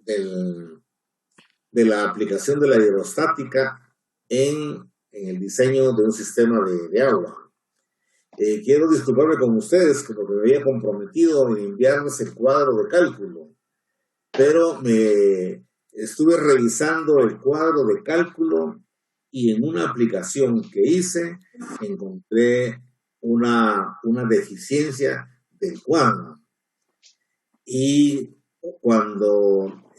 del, de la aplicación de la hidrostática en el diseño de un sistema de agua. Quiero disculparme con ustedes porque me había comprometido en enviarles el cuadro de cálculo, pero me estuve revisando el cuadro de cálculo y en una aplicación que hice encontré una deficiencia del cuadro. Y cuando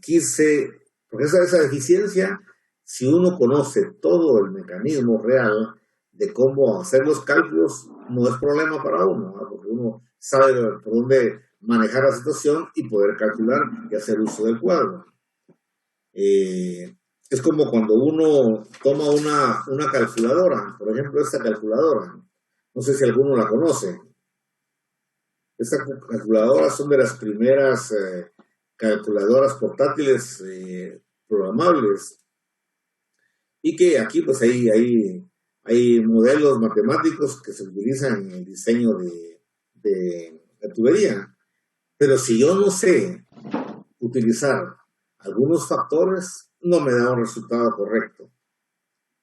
quise, porque esa deficiencia, si uno conoce todo el mecanismo real de cómo hacer los cálculos, no es problema para uno, ¿no? Porque uno sabe por dónde manejar la situación y poder calcular y hacer uso del cuadro. Es como cuando uno toma una calculadora, por ejemplo, esta calculadora, no sé si alguno la conoce. Estas calculadoras son de las primeras calculadoras portátiles programables y que aquí pues hay modelos matemáticos que se utilizan en el diseño de tubería. Pero si yo no sé utilizar algunos factores, no me da un resultado correcto.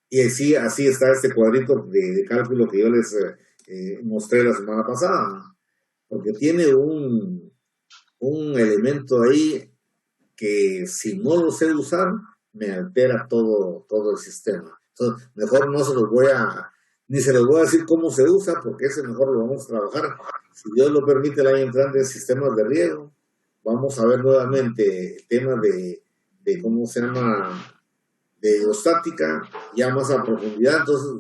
Y así está este cuadrito de cálculo que yo les mostré la semana pasada, porque tiene un elemento ahí que si no lo sé usar, me altera todo el sistema. Entonces, mejor no se los ni se los voy a decir cómo se usa, porque ese mejor lo vamos a trabajar. Si Dios lo permite, el año entrante en sistemas de riego, vamos a ver nuevamente el tema de ¿cómo se llama? De hidrostática, ya más a profundidad. Entonces,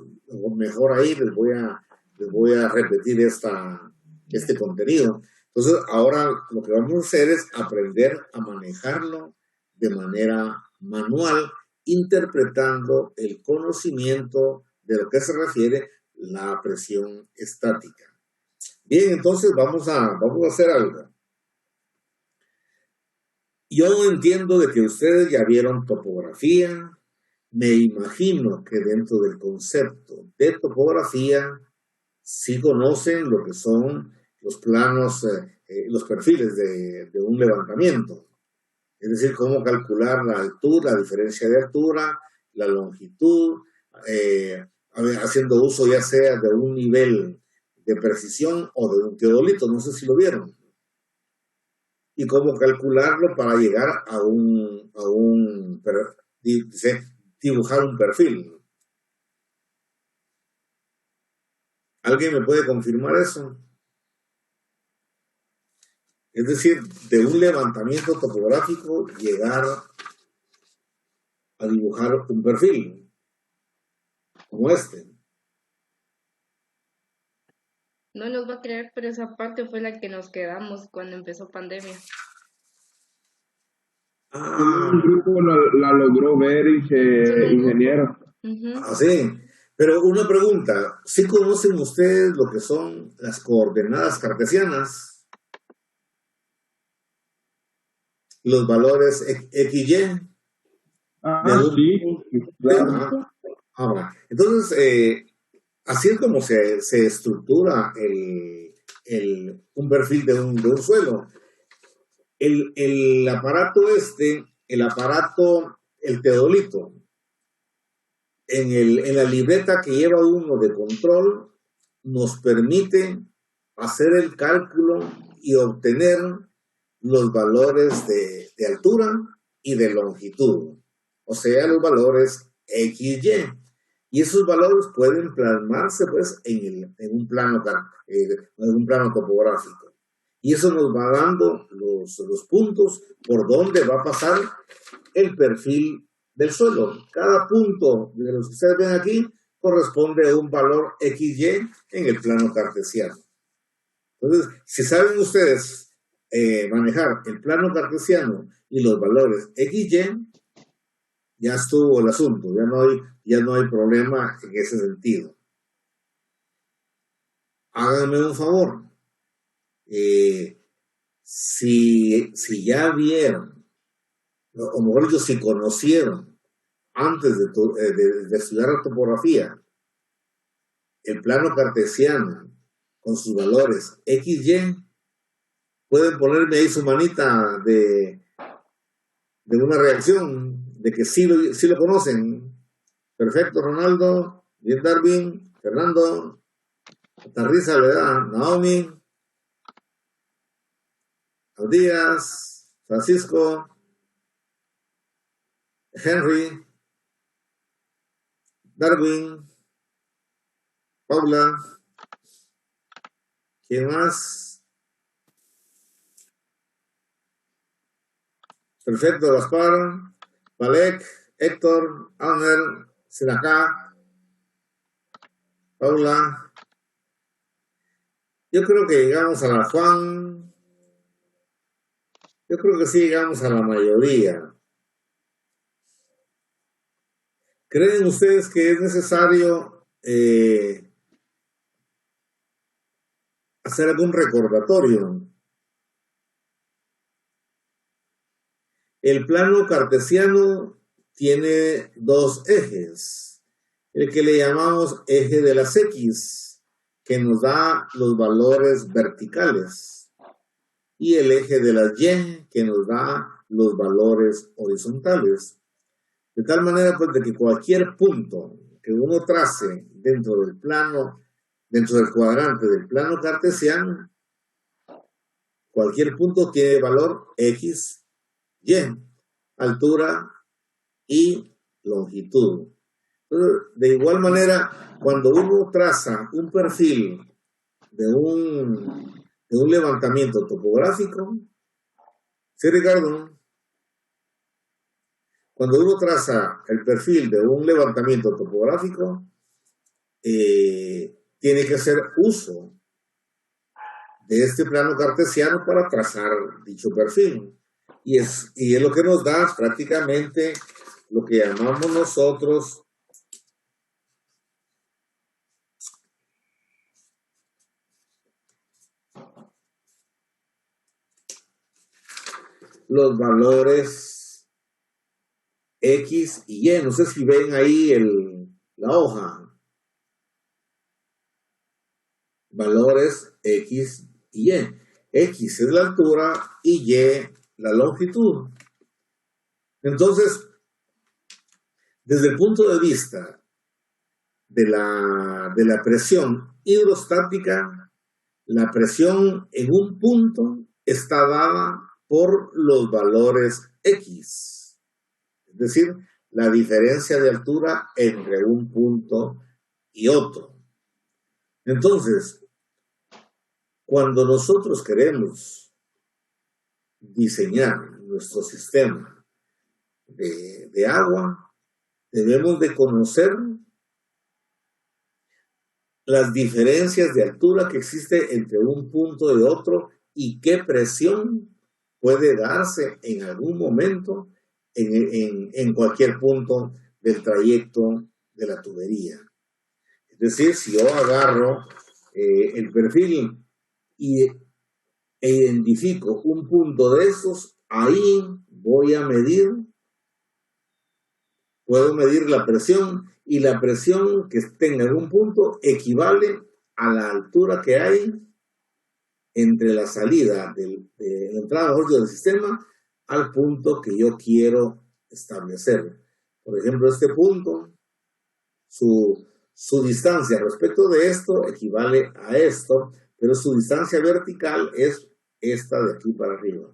mejor ahí les voy a repetir este contenido. Entonces, ahora lo que vamos a hacer es aprender a manejarlo de manera manual, interpretando el conocimiento de lo que se refiere la presión estática. Bien, entonces vamos a hacer algo. Yo entiendo de que ustedes ya vieron topografía. Me imagino que dentro del concepto de topografía sí conocen lo que son los planos, los perfiles de un levantamiento. Es decir, cómo calcular la altura, la diferencia de altura, la longitud, haciendo uso ya sea de un nivel de precisión o de un teodolito, no sé si lo vieron. Y cómo calcularlo para llegar a dibujar un perfil. ¿Alguien me puede confirmar eso? Es decir, de un levantamiento topográfico llegar a dibujar un perfil como este. No los va a creer, pero esa parte fue la que nos quedamos cuando empezó pandemia. Un grupo la logró ver, ingeniero. Así. Pero una pregunta, ¿sí conocen ustedes lo que son las coordenadas cartesianas? Los valores XY. Sí, claro. Entonces, así es como se estructura un perfil de un suelo. El aparato el teodolito, en la libreta que lleva uno de control, nos permite hacer el cálculo y obtener los valores de altura y de longitud, o sea, los valores XY. Y esos valores pueden plasmarse pues en un plano topográfico. Y eso nos va dando los puntos por donde va a pasar el perfil del suelo. Cada punto de los que ustedes ven aquí corresponde a un valor XY en el plano cartesiano. Entonces, si saben ustedes manejar el plano cartesiano y los valores XY, ya estuvo el asunto, ya no hay problema en ese sentido. Háganme un favor. Si ya vieron, o mejor dicho, si conocieron antes de estudiar la topografía el plano cartesiano con sus valores XY, pueden ponerme ahí su manita de una reacción, de que sí lo conocen. Perfecto, Ronaldo, bien Darwin, Fernando, hasta risa le da, Naomi, Díaz, Francisco, Henry, Darwin, Paula, ¿quién más? Perfecto, Gaspar, Palek, Héctor, Aner, Sinacá, Paula. Yo creo que llegamos a la Juan. Yo creo que sí llegamos a la mayoría. ¿Creen ustedes que es necesario hacer algún recordatorio? El plano cartesiano tiene dos ejes. El que le llamamos eje de las X, que nos da los valores verticales, y el eje de las Y, que nos da los valores horizontales. De tal manera, pues, de que cualquier punto que uno trace dentro del plano, dentro del cuadrante del plano cartesiano, cualquier punto tiene valor X, Y, altura y longitud. Entonces, de igual manera, cuando uno traza un perfil de un levantamiento topográfico, ¿sí, Ricardo? Cuando uno traza el perfil de un levantamiento topográfico, tiene que hacer uso de este plano cartesiano para trazar dicho perfil. Y es lo que nos da prácticamente lo que llamamos nosotros los valores X y Y. No sé si ven ahí la hoja. Valores X y Y. X es la altura y Y la longitud. Entonces, desde el punto de vista de la presión hidrostática, la presión en un punto está dada por los valores X, es decir, la diferencia de altura entre un punto y otro. Entonces, cuando nosotros queremos diseñar nuestro sistema de agua, debemos de conocer las diferencias de altura que existe entre un punto y otro y qué presión puede darse en algún momento en cualquier punto del trayecto de la tubería. Es decir, si yo agarro el perfil e identifico un punto de estos, ahí voy a puedo medir la presión, y la presión que tenga en un punto equivale a la altura que hay entre la salida de la entrada del sistema al punto que yo quiero establecer. Por ejemplo, este punto, su distancia respecto de esto equivale a esto, pero su distancia vertical es esta de aquí para arriba.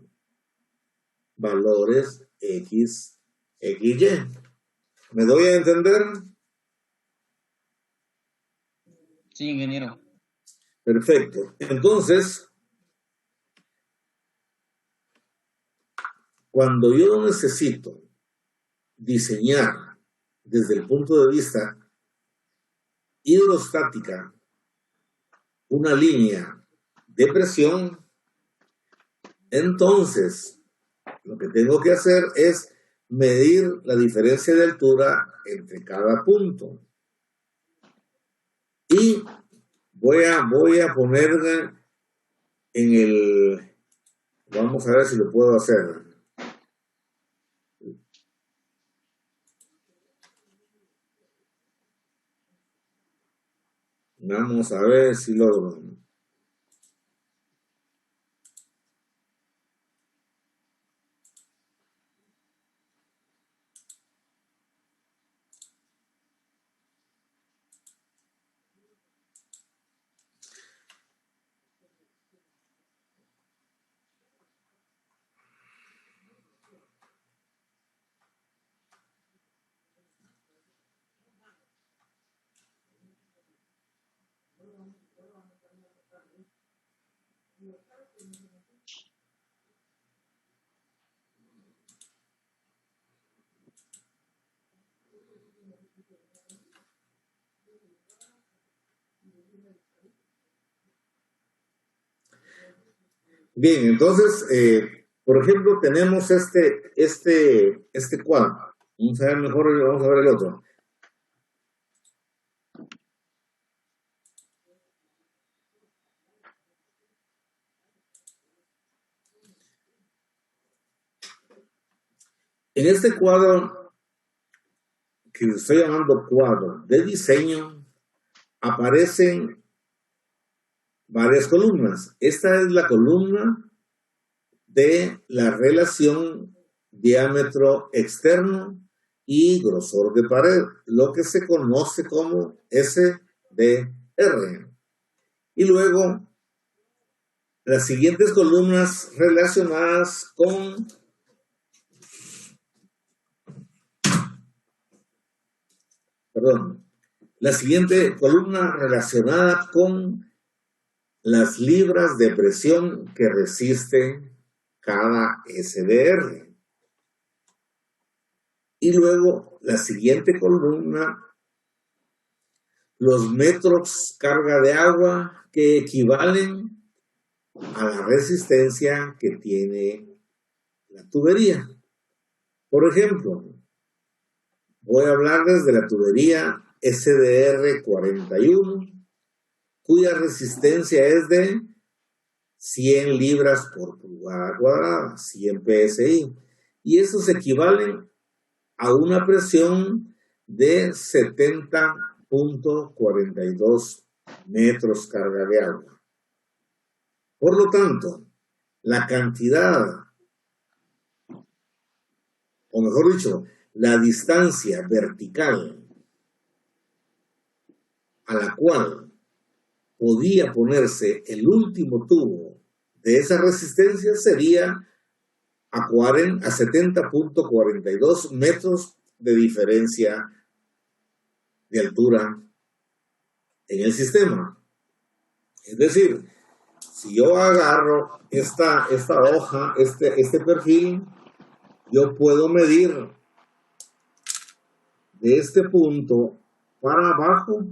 Valores X, Y. ¿Me doy a entender? Sí, ingeniero. Perfecto. Entonces, cuando yo necesito diseñar desde el punto de vista hidrostática una línea de presión, entonces lo que tengo que hacer es medir la diferencia de altura entre cada punto. Y voy a ponerle vamos a ver si lo puedo hacer. Vamos a ver si logro. Bien, entonces, por ejemplo, tenemos este cuadro. Vamos a ver mejor, vamos a ver el otro. En este cuadro, que estoy llamando cuadro de diseño, aparecen varias columnas. Esta es la columna de la relación diámetro externo y grosor de pared, lo que se conoce como SDR. Y luego, las siguientes columnas relacionadas con la siguiente columna relacionada con las libras de presión que resiste cada SDR. Y luego la siguiente columna, los metros carga de agua que equivalen a la resistencia que tiene la tubería. Por ejemplo, voy a hablarles de la tubería SDR 41, cuya resistencia es de 100 libras por pulgada cuadrada, 100 PSI. Y esos equivalen a una presión de 70.42 metros carga de agua. Por lo tanto, la cantidad, o mejor dicho, la distancia vertical a la cual podía ponerse el último tubo de esa resistencia sería a 70.42 metros de diferencia de altura en el sistema. Es decir, si yo agarro esta hoja, este perfil, yo puedo medir de este punto para abajo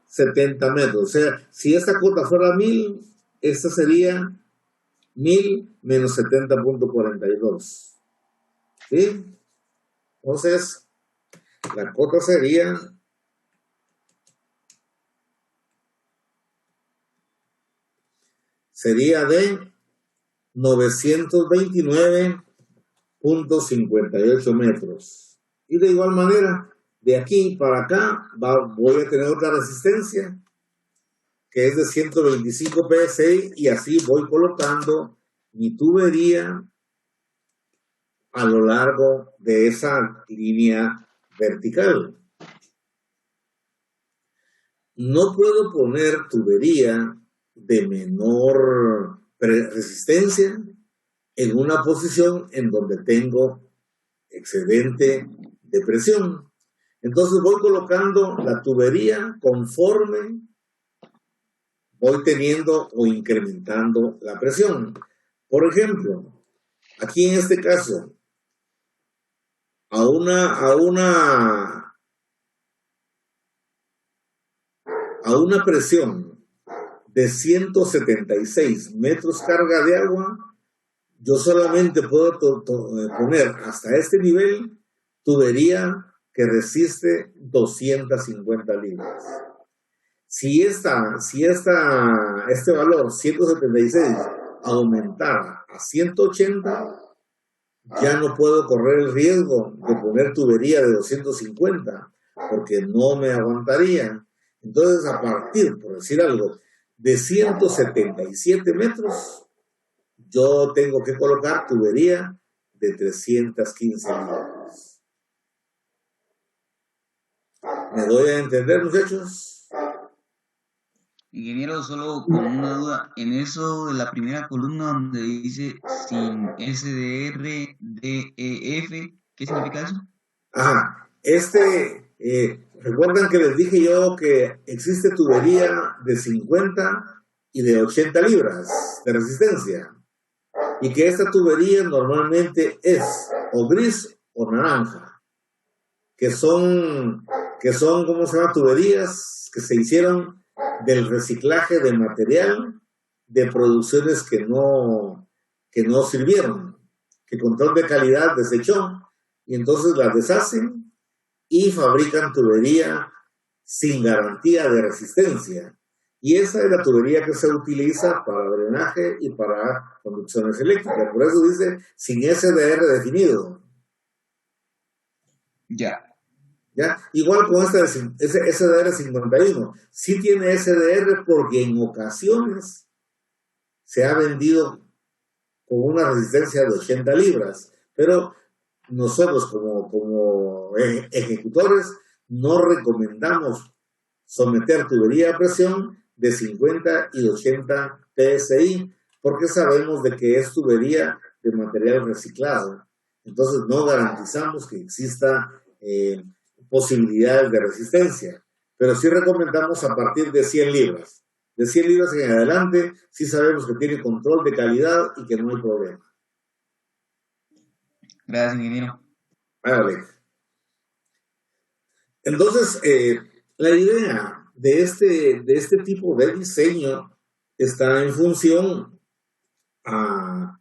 70 metros. O sea, si esta cota fuera 1000, esta sería 1000 menos 70.42. ¿Sí? Entonces, la cota sería de 929.58 metros. Y de igual manera, de aquí para acá voy a tener otra resistencia que es de 125 PSI y así voy colocando mi tubería a lo largo de esa línea vertical. No puedo poner tubería de menor resistencia en una posición en donde tengo excedente de presión. Entonces voy colocando la tubería conforme voy teniendo o incrementando la presión. Por ejemplo, aquí en este caso, a una presión de 176 metros carga de agua, yo solamente puedo poner hasta este nivel tubería que resiste 250 libras. Si este valor 176 aumentara a 180, ya no puedo correr el riesgo de poner tubería de 250 porque no me aguantaría. Entonces, a partir, por decir algo, de 177 metros, yo tengo que colocar tubería de 315 libras. ¿Me doy a entender, muchachos? Ingeniero, solo con una duda, en eso de la primera columna donde dice sin SDR, DEF, ¿qué significa eso? Ajá, recuerdan que les dije yo que existe tubería de 50 y de 80 libras de resistencia. Y que esta tubería normalmente es o gris o naranja, que son, ¿cómo se llama? Tuberías que se hicieron del reciclaje de material de producciones que no sirvieron, que control de calidad desechó, y entonces las deshacen y fabrican tubería sin garantía de resistencia. Y esa es la tubería que se utiliza para drenaje y para conducciones eléctricas. Por eso dice sin SDR definido. Ya. ¿Ya? Igual con ese SDR 51. Sí tiene SDR porque en ocasiones se ha vendido con una resistencia de 80 libras. Pero nosotros como ejecutores no recomendamos someter tubería a presión de 50 y 80 PSI, porque sabemos de que es tubería de material reciclado. Entonces no garantizamos que exista posibilidades de resistencia, pero sí recomendamos a partir de 100 libras. De 100 libras en adelante, sí sabemos que tiene control de calidad y que no hay problema. Gracias, ingeniero. Vale. Entonces, la idea de este tipo de diseño está en función a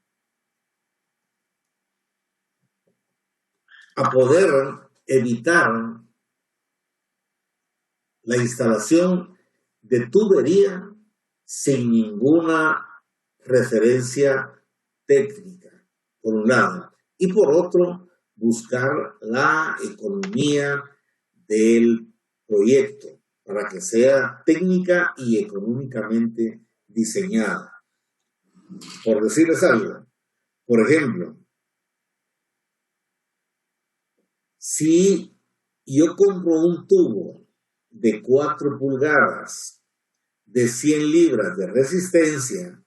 poder evitar la instalación de tubería sin ninguna referencia técnica, por un lado, y por otro, buscar la economía del proyecto para que sea técnica y económicamente diseñada. Por decirles algo, por ejemplo, si yo compro un tubo de 4 pulgadas de 100 libras de resistencia,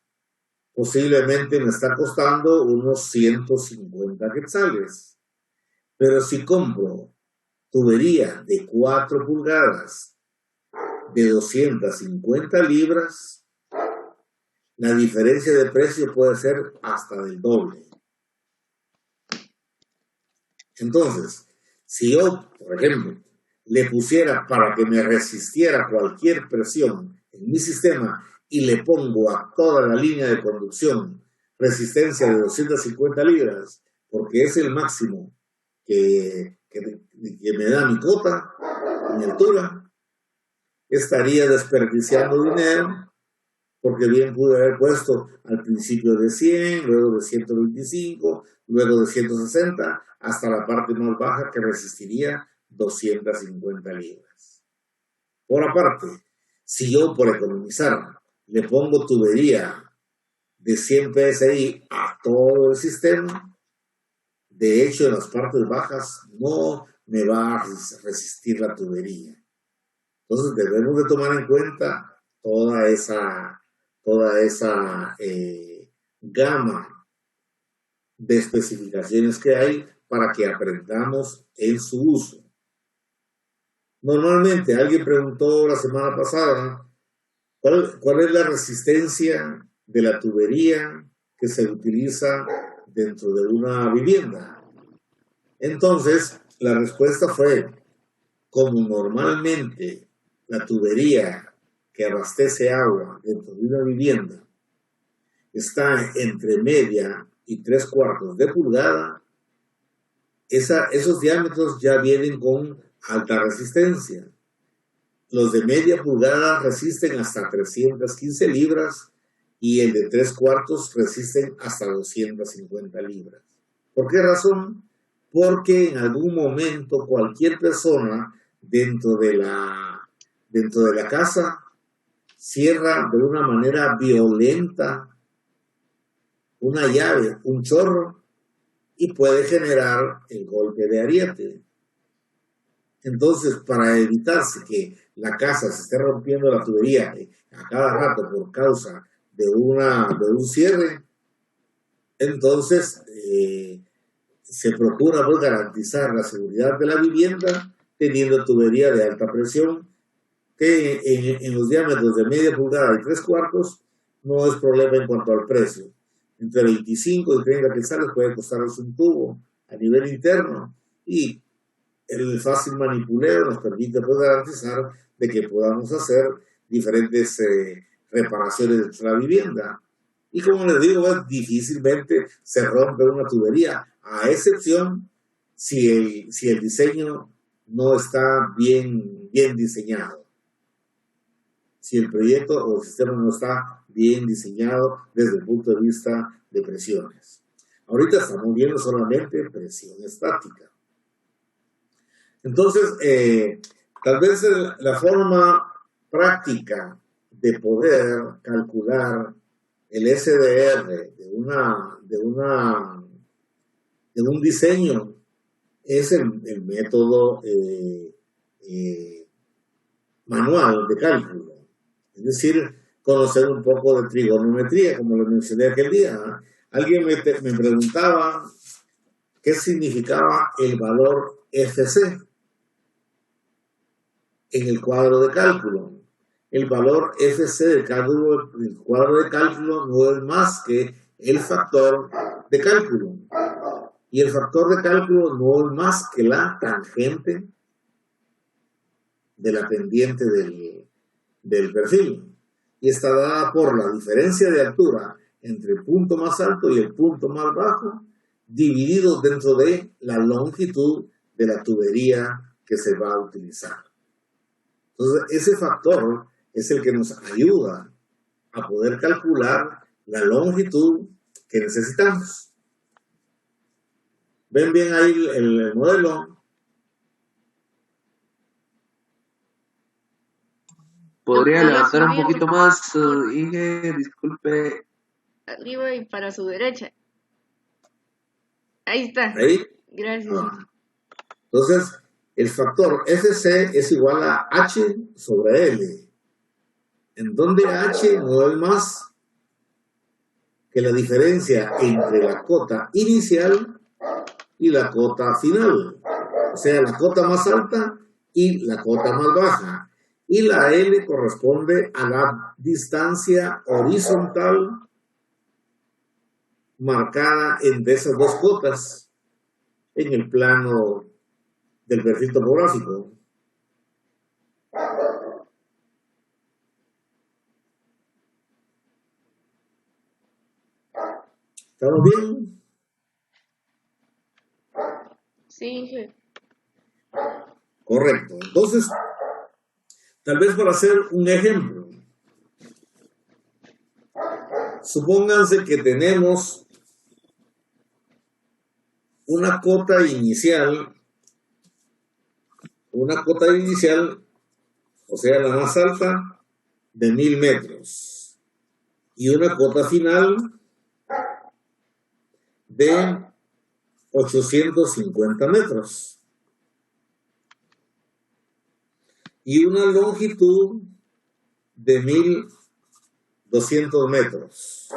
posiblemente me está costando unos 150 quetzales. Pero si compro tubería de 4 pulgadas de 250 libras, la diferencia de precio puede ser hasta del doble. Entonces, si yo, por ejemplo, le pusiera para que me resistiera cualquier presión en mi sistema y le pongo a toda la línea de conducción resistencia de 250 libras, porque es el máximo que me da mi cota en altura, estaría desperdiciando dinero, porque bien pude haber puesto al principio de 100, luego de 125, luego de 160, hasta la parte más baja que resistiría 250 libras. Por aparte, si yo por economizar le pongo tubería de 100 PSI a todo el sistema, de hecho en las partes bajas no me va a resistir la tubería. Entonces debemos de tomar en cuenta toda esa gama de especificaciones que hay para que aprendamos en su uso. Normalmente, alguien preguntó la semana pasada, ¿cuál es la resistencia de la tubería que se utiliza dentro de una vivienda? Entonces, la respuesta fue, como normalmente la tubería que abastece agua dentro de una vivienda está entre media y 3/4 de pulgada, esos diámetros ya vienen con alta resistencia. Los de media pulgada resisten hasta 315 libras y el de 3/4 resisten hasta 250 libras. ¿Por qué razón? Porque en algún momento cualquier persona dentro de la casa cierra de una manera violenta una llave, un chorro, y puede generar el golpe de ariete. Entonces, para evitarse que la casa se esté rompiendo la tubería a cada rato por causa de un cierre, entonces se procura pues, garantizar la seguridad de la vivienda teniendo tubería de alta presión que en los diámetros de media pulgada y 3/4 no es problema en cuanto al precio. Entre 25 y 30 quetzales puede costarnos un tubo a nivel interno y el fácil manipuleo nos permite garantizar de que podamos hacer diferentes reparaciones de la vivienda. Y como les digo, difícilmente se rompe una tubería, a excepción si el diseño no está bien diseñado. Si el proyecto o el sistema no está bien diseñado desde el punto de vista de presiones. Ahorita estamos viendo solamente presión estática. Entonces, tal vez la forma práctica de poder calcular el SDR de un diseño es el método manual de cálculo. Es decir, conocer un poco de trigonometría, como lo mencioné aquel día. Alguien me preguntaba qué significaba el valor FC en el cuadro de cálculo. El valor FC del cuadro de cálculo no es más que el factor de cálculo. Y el factor de cálculo no es más que la tangente de la pendiente del perfil. Y está dada por la diferencia de altura entre el punto más alto y el punto más bajo, divididos dentro de la longitud de la tubería que se va a utilizar. Entonces, ese factor es el que nos ayuda a poder calcular la longitud que necesitamos. ¿Ven bien ahí el modelo? ¿Podría levantar un poquito más, Inge? Disculpe. Arriba y para su derecha. Ahí está. ¿Ahí? Gracias. Entonces, el factor FC es igual a H sobre L, en donde H no es más que la diferencia entre la cota inicial y la cota final, o sea, la cota más alta y la cota más baja. Y la L corresponde a la distancia horizontal marcada entre esas dos cotas en el plano del perfil topográfico. ¿Estamos bien? Sí, jefe. Correcto. Entonces, tal vez para hacer un ejemplo, supónganse que tenemos una cota inicial, o sea, la más alta, de 1000 metros, y una cota final de 850 metros, y una longitud de 1200 metros.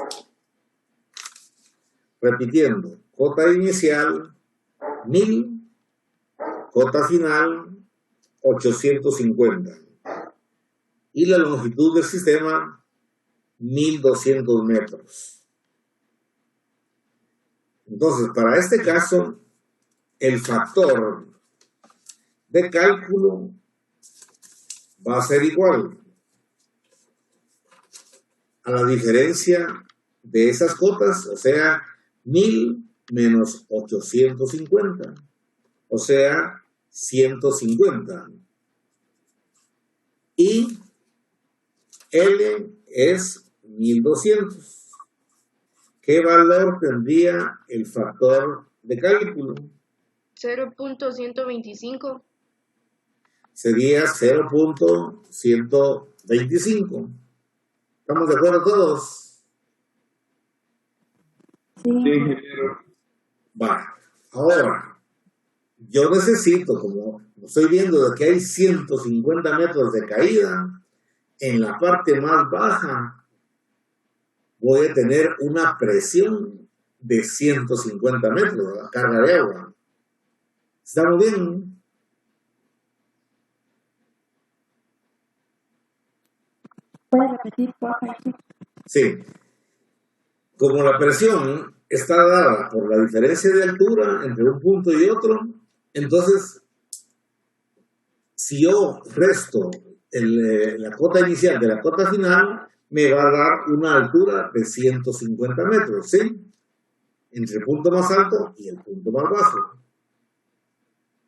Repitiendo, cota inicial 1000, cota final 850 y la longitud del sistema 1200 metros. Entonces, para este caso, el factor de cálculo va a ser igual a la diferencia de esas cotas, o sea, 1000 menos 850, o sea, 150. Y L es 1200. ¿Qué valor tendría el factor de cálculo? 0.125. Sería 0.125. ¿Estamos de acuerdo todos? Sí, ingeniero. Vale. Ahora, yo necesito, como estoy viendo de que hay 150 metros de caída, en la parte más baja voy a tener una presión de 150 metros, la carga de agua. ¿Estamos bien? ¿Puede repetir, por favor? Sí. Como la presión está dada por la diferencia de altura entre un punto y otro, entonces, si yo resto la cota inicial de la cota final, me va a dar una altura de 150 metros, ¿sí? Entre el punto más alto y el punto más bajo.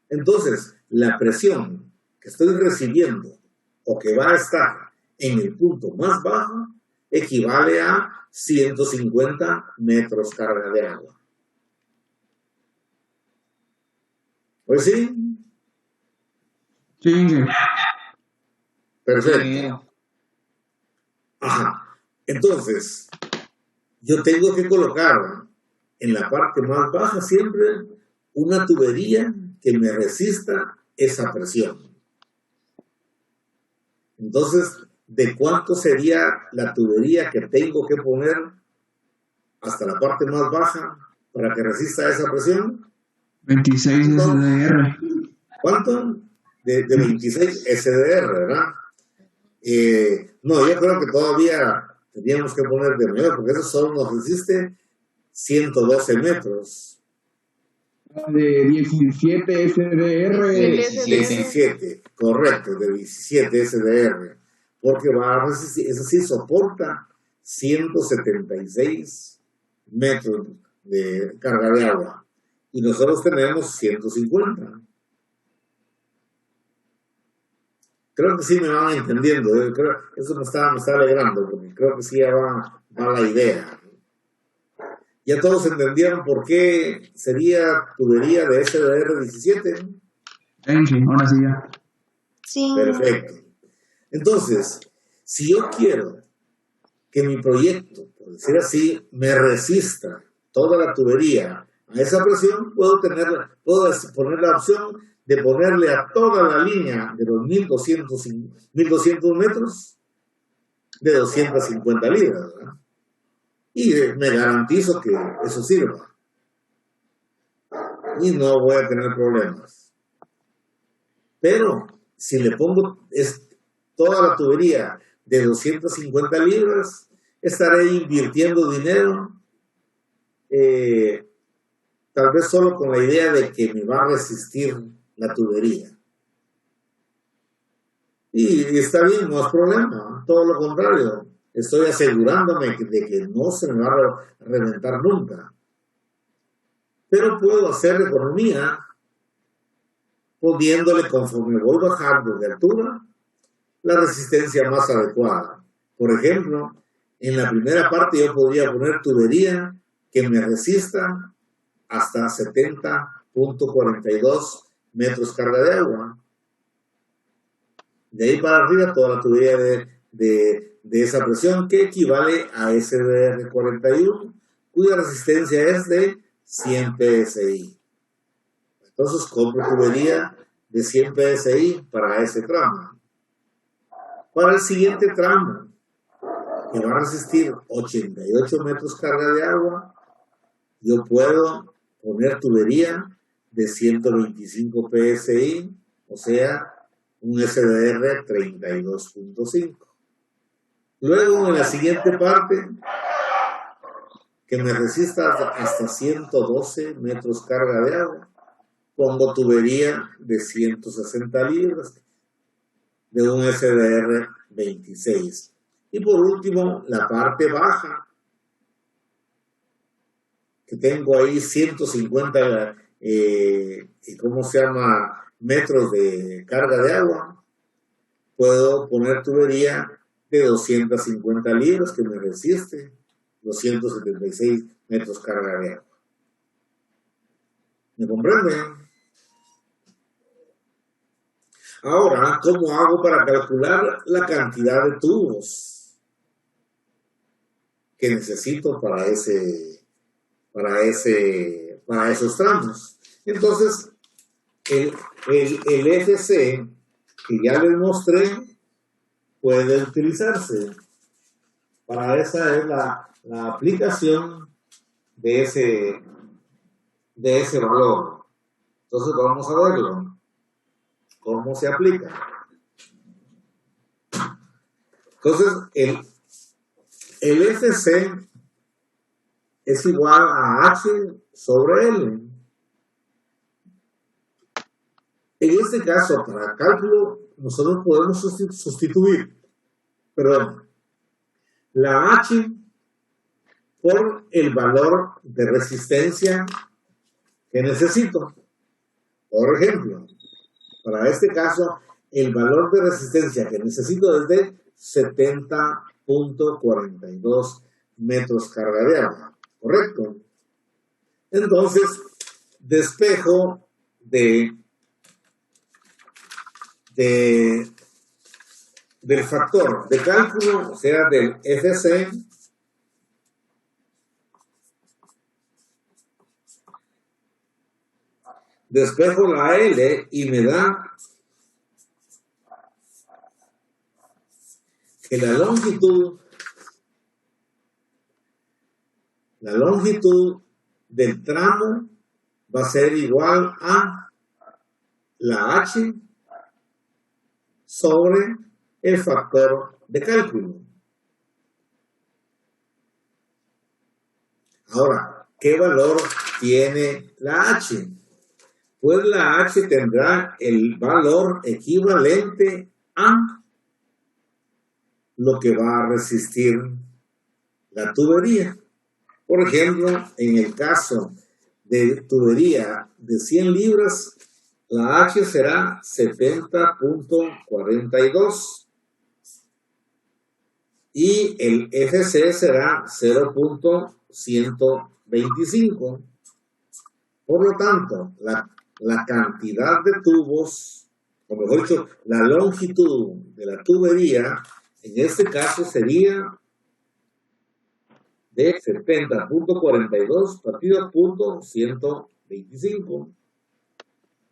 Entonces, la presión que estoy recibiendo o que va a estar en el punto más bajo equivale a 150 metros carga de agua. ¿Pues sí? Sí, Perfecto. Ajá. Entonces, yo tengo que colocar en la parte más baja siempre una tubería que me resista esa presión. Entonces, ¿de cuánto sería la tubería que tengo que poner hasta la parte más baja para que resista esa presión? 26 SDR. ¿Cuánto? De 26 SDR, ¿verdad? No, yo creo que todavía tendríamos que poner de mayor, porque eso solo nos resiste 112 metros. De 17 SDR. 17, correcto, de 17 SDR. Porque va a resistir, eso sí soporta 176 metros de carga de agua. Y nosotros tenemos 150. Creo que sí me van entendiendo. Creo, eso me está alegrando, porque creo que sí ya va la idea. ¿Ya todos entendieron por qué sería tubería de SDR 17? Sí, ahora sí ya. Sí. Perfecto. Entonces, si yo quiero que mi proyecto, por decir así, me resista toda la tubería a esa presión, puedo poner la opción de ponerle a toda la línea de los 1200 metros de 250 libras, ¿verdad? Y me garantizo que eso sirva. Y no voy a tener problemas. Pero si le pongo toda la tubería de 250 libras, estaré invirtiendo dinero, tal vez solo con la idea de que me va a resistir la tubería. Y está bien, no es problema, todo lo contrario. Estoy asegurándome de que no se me va a reventar nunca. Pero puedo hacer economía poniéndole, conforme voy bajando de altura, la resistencia más adecuada. Por ejemplo, en la primera parte yo podría poner tubería que me resista hasta 70.42 metros carga de agua. De ahí para arriba toda la tubería de esa presión, que equivale a SDR 41, cuya resistencia es de 100 PSI. Entonces compro tubería de 100 PSI para ese tramo. Para el siguiente tramo, que va a resistir 88 metros carga de agua, yo puedo poner tubería de 125 PSI, o sea, un SDR 32.5. Luego, en la siguiente parte, que me resista hasta 112 metros carga de agua, pongo tubería de 160 libras de un SDR 26. Y por último, la parte baja, que tengo ahí 150, metros de carga de agua, puedo poner tubería de 250 libras que me resiste 276 metros carga de agua. ¿Me comprenden? Ahora, ¿cómo hago para calcular la cantidad de tubos que necesito para esos tramos? Entonces, el FC que ya les mostré puede utilizarse. Para esa es la aplicación de ese valor. Entonces vamos a verlo. ¿Cómo se aplica? Entonces, el FC es igual a H sobre L. En este caso, para cálculo, nosotros podemos sustituir, perdón, la H por el valor de resistencia que necesito. Por ejemplo, para este caso, el valor de resistencia que necesito es de 70.42 metros carga de agua, ¿correcto? Entonces, despejo del factor de cálculo, o sea, del FC, despejo la L y me da que la longitud del tramo va a ser igual a la H sobre el factor de cálculo. Ahora, ¿qué valor tiene la H? Pues la H tendrá el valor equivalente a lo que va a resistir la tubería. Por ejemplo, en el caso de tubería de 100 libras, la H será 70.42 y el FC será 0.125. Por lo tanto, la cantidad de tubos, o mejor dicho, la longitud de la tubería, en este caso sería de 70.42 partido punto 125.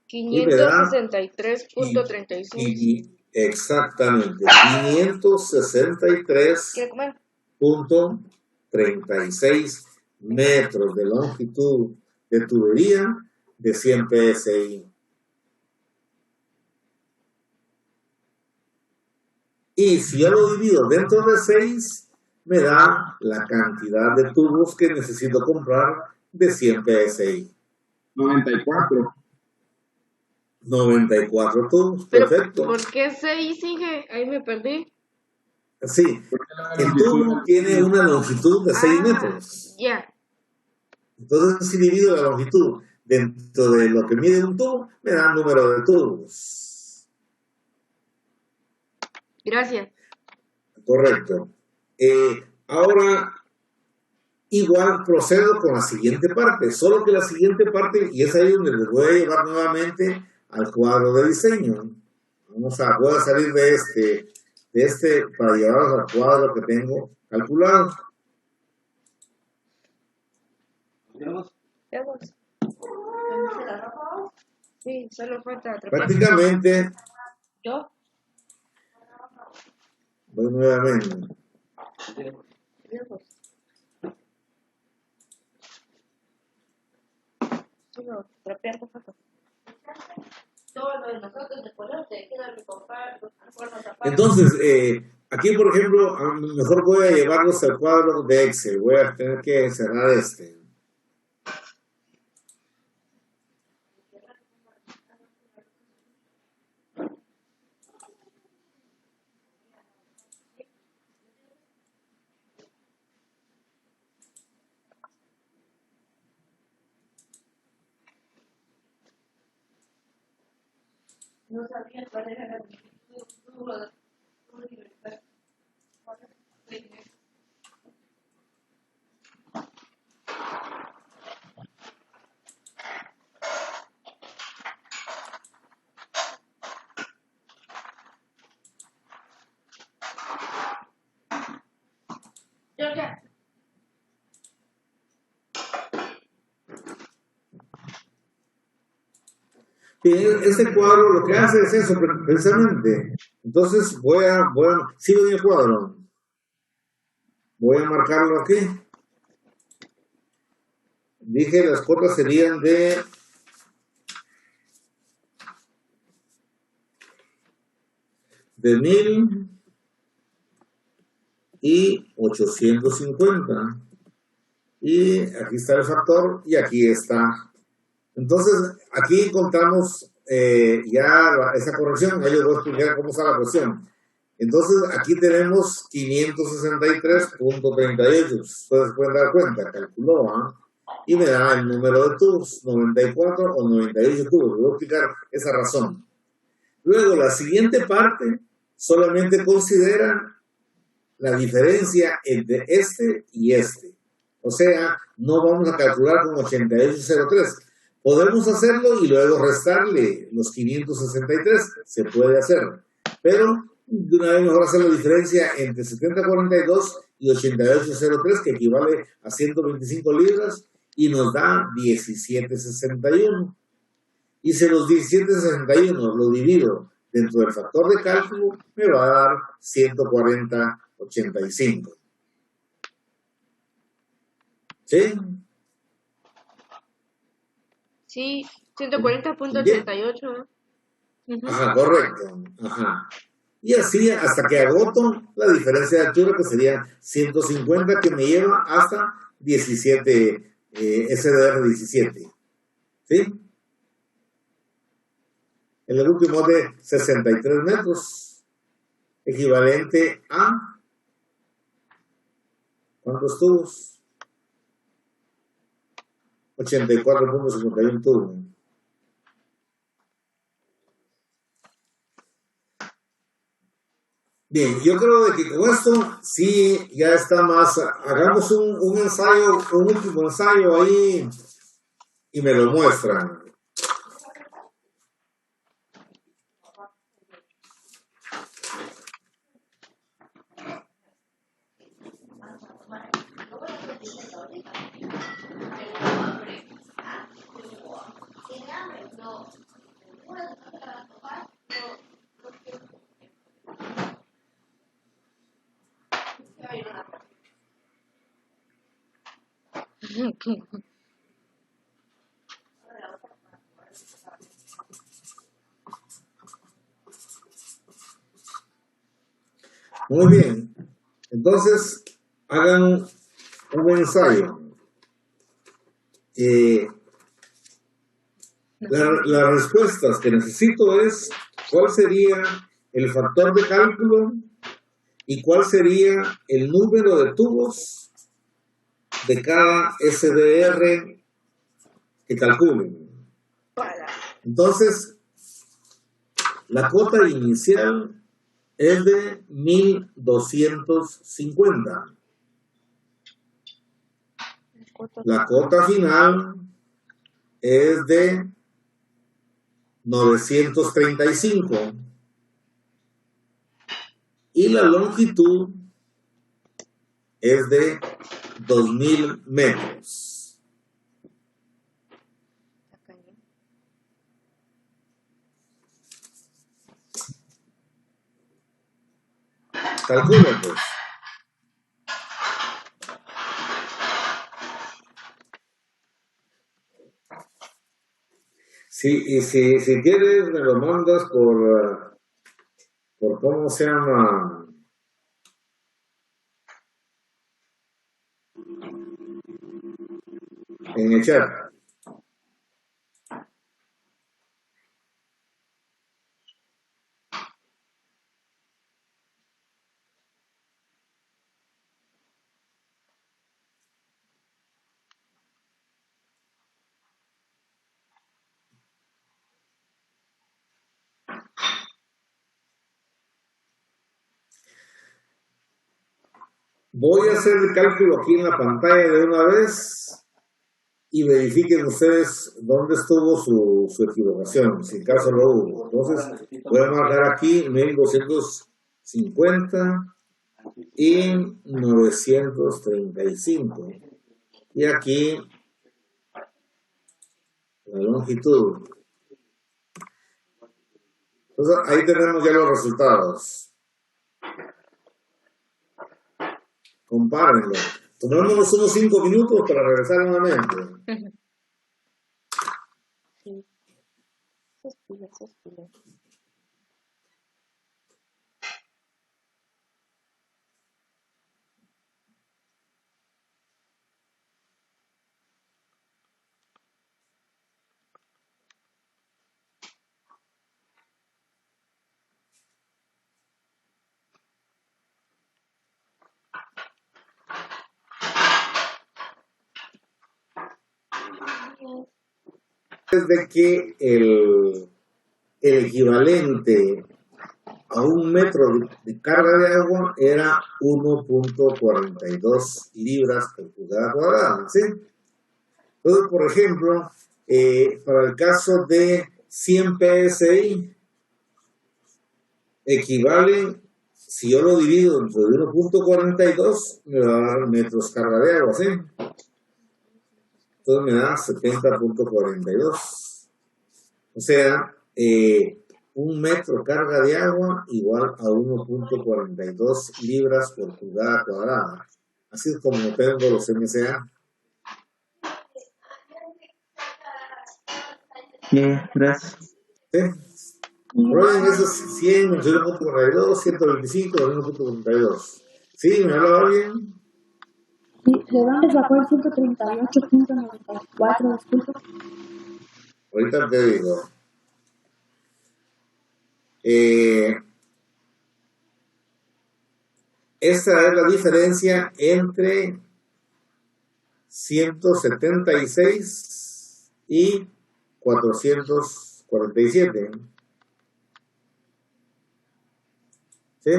563.36. Exactamente, 563.36 metros de longitud de tubería de 100 PSI. Y si yo lo divido dentro de 6, me da la cantidad de tubos que necesito comprar de 100 PSI. 94. 94 tubos, Pero, perfecto. ¿por qué 6 sigue? Ahí me perdí. Sí, el tubo tiene una longitud de 6 metros. Ya. Entonces, si divido la longitud dentro de lo que mide un tubo, me da el número de tubos. Gracias. Correcto. Ahora, igual procedo con la siguiente parte, solo que la siguiente parte, y es ahí donde les voy a llevar nuevamente al cuadro de diseño. Voy a salir de este para llevarlos al cuadro que tengo calculado. Sí, solo falta atrapar. Prácticamente, ¿Yo? voy nuevamente. Solo trapeando falta. Todo lo de nosotros de color te queda recomprar. Entonces, aquí por ejemplo, a lo mejor voy a llevarlos al cuadro de Excel. Voy a tener que cerrar este. No sabía cuál era la longitud. Ya. Y este cuadro lo que hace es eso, precisamente. Entonces sigo en el cuadro. Voy a marcarlo aquí. Dije las cuotas serían de y 850. Y aquí está el factor y aquí está. Entonces, aquí encontramos esa corrección. Ahí les voy a explicar cómo está la cuestión. Entonces, aquí tenemos 563.38. Ustedes pueden dar cuenta, calculó, y me da el número de tubos, 94 o 98 tubos. Voy a explicar esa razón. Luego, la siguiente parte solamente considera la diferencia entre este y este. O sea, no vamos a calcular con 8803. Podemos hacerlo y luego restarle los 563. Se puede hacer. Pero de una vez mejor hacer la diferencia entre 7042 y 8803, que equivale a 125 libras, y nos da 1761. Y si los 1761 lo divido dentro del factor de cálculo, me va a dar 140.85. ¿Sí? Sí, 140.88. Ajá, correcto. Ajá. Y así hasta que agoto la diferencia de altura, que sería 150, que me lleva hasta 17, SDR 17. ¿Sí? El último es de 63 metros, equivalente a ¿cuántos tubos? 84.51 tubos. Bien, yo creo que con esto sí ya está más. Hagamos un ensayo, un último ensayo ahí y me lo muestran. Muy bien. Entonces, hagan un ensayo. Las respuestas que necesito es cuál sería el factor de cálculo y cuál sería el número de tubos de cada SDR que calculen. Entonces, la cuota inicial es de 1250. La cuota final es de 935. Y la longitud es de 2000 metros. Calculen, pues. Si quieres, me lo mandas por ¿cómo se llama? En el chat. Voy a hacer el cálculo aquí en la pantalla de una vez y verifiquen ustedes dónde estuvo su equivocación, si en caso lo hubo. Entonces, voy a marcar aquí 1250 y 935. Y aquí la longitud. Entonces, ahí tenemos ya los resultados. Compárenlo. Tomémonos unos 5 minutos para regresar nuevamente. Sí. Suspiro. Es de que el equivalente a 1 metro de carga de agua era 1.42 libras por pulgada cuadrada, ¿sí? Entonces, por ejemplo, para el caso de 100 PSI, equivale, si yo lo divido entre 1.42, me va a dar metros carga de agua, ¿sí? Entonces me da 70.42. O sea, 1 metro carga de agua igual a 1.42 libras por pulgada cuadrada. Así es como tengo los MCA. Bien, gracias. ¿Sí? Prueben esos 100, 0.42, 125, 1.42. ¿Sí? ¿Me habla alguien? Sí, ¿de dónde sacó el 138.94? Disculpe. Ahorita te digo. Esa es la diferencia entre 176 y 447. ¿Sí?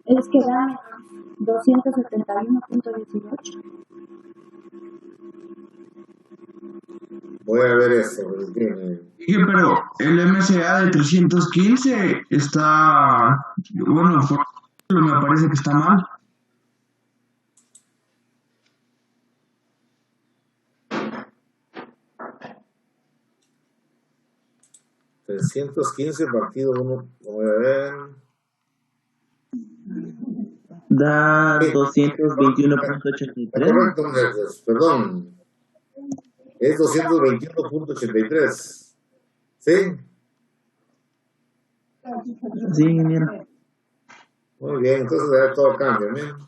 Es que da 271.18. Voy a ver eso. Pero el MCA de 315 está, bueno, me parece que está mal. $315 partido 1. Voy a ver. Da Sí. 221.83. Correcto, muchachos. Perdón. Es 221.83. ¿Sí? Sí, mira. Muy bien, entonces ya todo cambia, ¿no?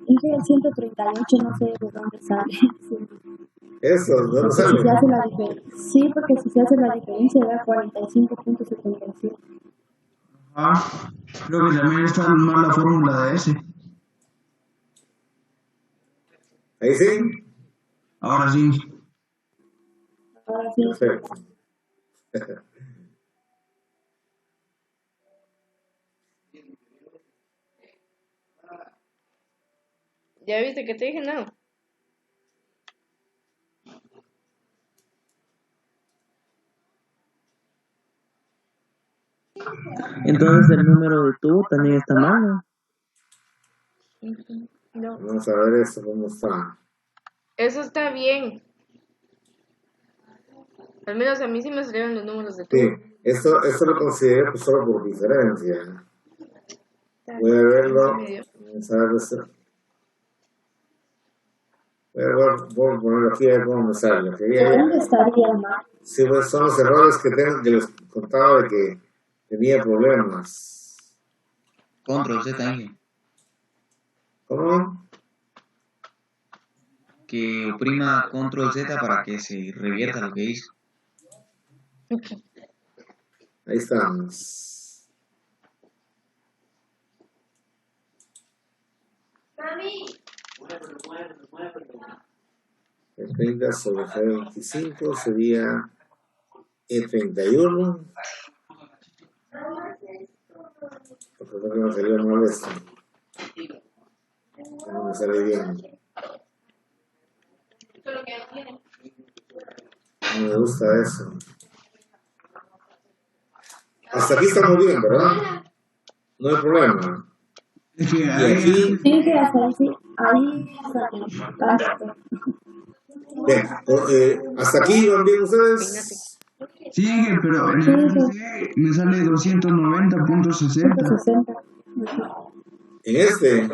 Dije el 138, no sé de dónde sale. Sí. Eso, ¿dónde Porque si sale? se hace la diferencia. Sí, porque si se hace la diferencia da 45.77. Ah, creo que también está mal la fórmula de ese. Ahí sí. Ahora sí. Ahora sí. Perfecto. ¿Ya viste que te dije no? Entonces el número de tubo también está mal, ¿no? No. Vamos a ver eso, cómo está. Eso está bien. Al menos a mí sí me salieron los números de Sí, tubo. esto lo considero pues solo por diferencia. Voy a verlo. Vamos a ver esto. Voy a ponerlo aquí a ver cómo me sale. ¿Dónde estaría el mal? Sí, pues son los errores que tengo, que les contaba de que tenía problemas. Control Z, Inge. ¿Cómo? Que oprima Control Z para que se revierta lo que hizo. Ahí estamos. El 30 sobre G25 sería E31. Porque no me salió mal esto. No me sale bien. No me gusta eso. Hasta aquí estamos bien, ¿verdad? No hay problema. Es que Y ahí, aquí, Sí, que hasta ahí sí. Ahí está. bien, hasta aquí van bien ustedes. sigue, pero en el FC me sale 290.60. 160. En este,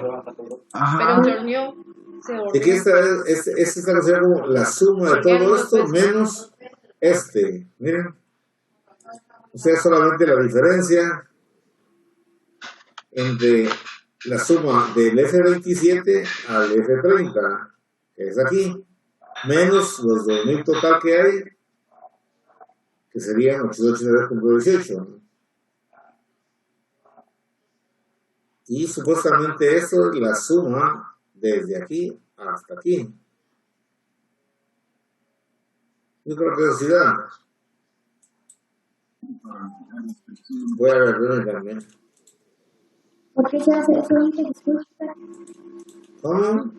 Ajá. Pero se horneó. Se de que horneó. esta está considerada como la suma de todo esto menos este. Miren, O sea, solamente la diferencia entre la suma del F27 al F30, que es aquí, menos los 2000 total que hay, que serían 882.18. Y supuestamente eso es la suma desde aquí hasta aquí. Yo creo que sí da. Voy a ver también. ¿Por qué se hace eso, Inge? Disculpe. ¿Cómo?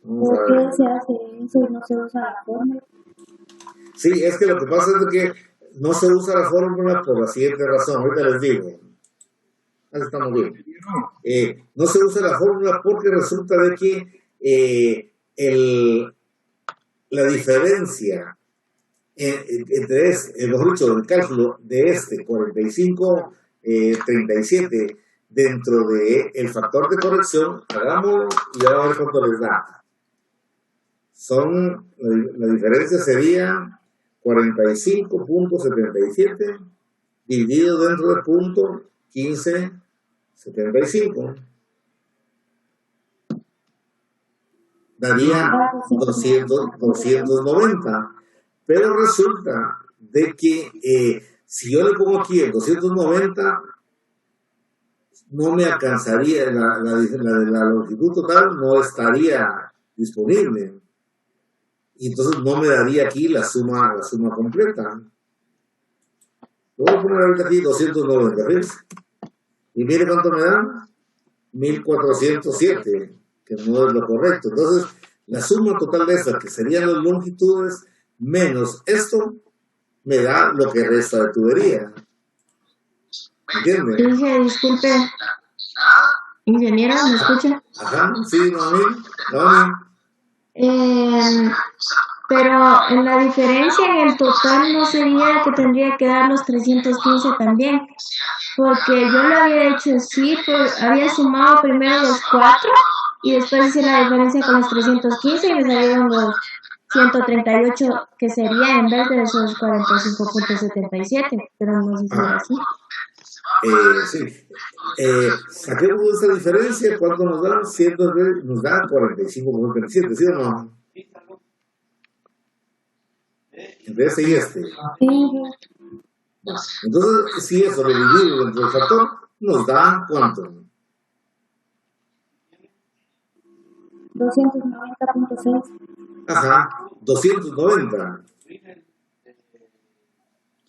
Vamos ¿Por a qué ver. se hace eso y no se usa la fórmula? Sí, es que lo que pasa es que no se usa la fórmula por la siguiente razón. Ahorita les digo. Ahí estamos bien. No se usa la fórmula porque resulta de que la diferencia entre mejor dicho, el cálculo de 45, 37 dentro del factor de corrección, hagámoslo y vamos a ver cuánto les da. La diferencia sería 45.77 dividido dentro del punto 1575. Daría 290. Pero resulta de que si yo le pongo aquí el 290, no me alcanzaría, la longitud total no estaría disponible. Y entonces no me daría aquí la suma completa. Voy a poner ahorita aquí 290, ¿ves? Y mire cuánto me da, 1407, que no es lo correcto. Entonces, la suma total de estas, que serían las longitudes, menos esto, me da lo que resta de tubería. ¿Entiendes? Inge, disculpe. Ingeniero, ¿me escucha? Ajá, sí, mami. Pero en la diferencia en el total no sería que tendría que dar los 315 también, porque yo lo había hecho así, pues había sumado primero los 4 y después hice la diferencia con los 315 y me salieron los 138 que sería en vez de esos 45.77, pero no sé si era así. Sí. Saquemos esa diferencia, ¿cuánto nos da? Nos da 45.77, ¿sí o no? Entre este y este. Entonces, si eso lo dividimos entre el factor, nos da ¿cuánto? 290.6. Ajá, 290.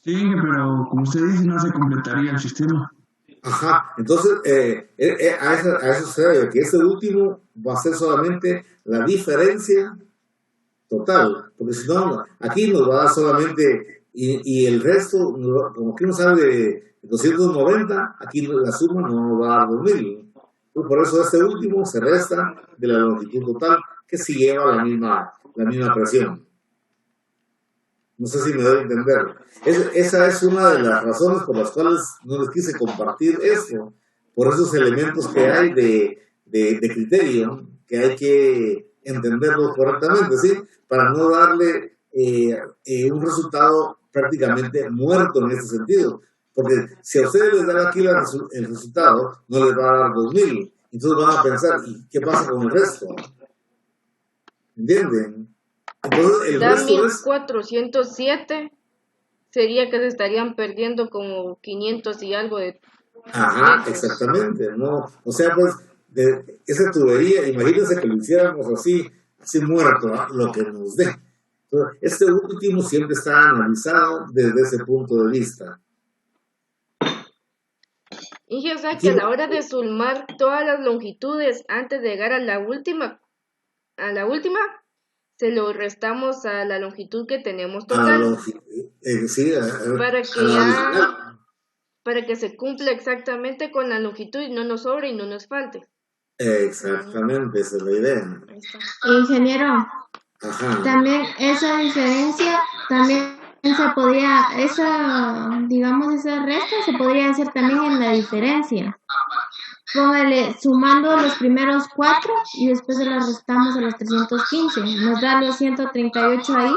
Sí, pero como usted dice, no se completaría el sistema. Ajá, entonces a eso se debe, que ese último va a ser solamente la diferencia total, porque si no, aquí nos va a dar solamente, y el resto, como aquí nos sale de 290, aquí la suma no nos va a dar 2000. Por eso este último se resta de la longitud total, que sí lleva la misma presión. No sé si me doy a entender. Esa es una de las razones por las cuales no les quise compartir esto, por esos elementos que hay de criterio, que hay que entenderlos correctamente, ¿sí? Para no darle un resultado prácticamente muerto en ese sentido. Porque si a ustedes les dan aquí el resultado, no les va a dar 2000. Entonces van a pensar, ¿y qué pasa con el resto? ¿Entienden? Entonces el Da resto es... 1407, sería que se estarían perdiendo como 500 y algo de... Ajá, exactamente, ¿no? O sea, pues, de esa tubería, imagínense que lo hiciéramos así muerto, ¿no? Lo que nos dé. Entonces, este último siempre está analizado desde ese punto de vista. Y o sea que a la hora de sumar todas las longitudes antes de llegar a la última, se lo restamos a la longitud que tenemos total. Sí, para que se cumpla exactamente con la longitud y no nos sobre y no nos falte. Exactamente, esa es la idea. Ingeniero, Ajá. también esa diferencia, también se podría, esa resta se podría hacer también en la diferencia. póngale, sumando los primeros 4 y después se los restamos a los 315. Nos da los 138 ahí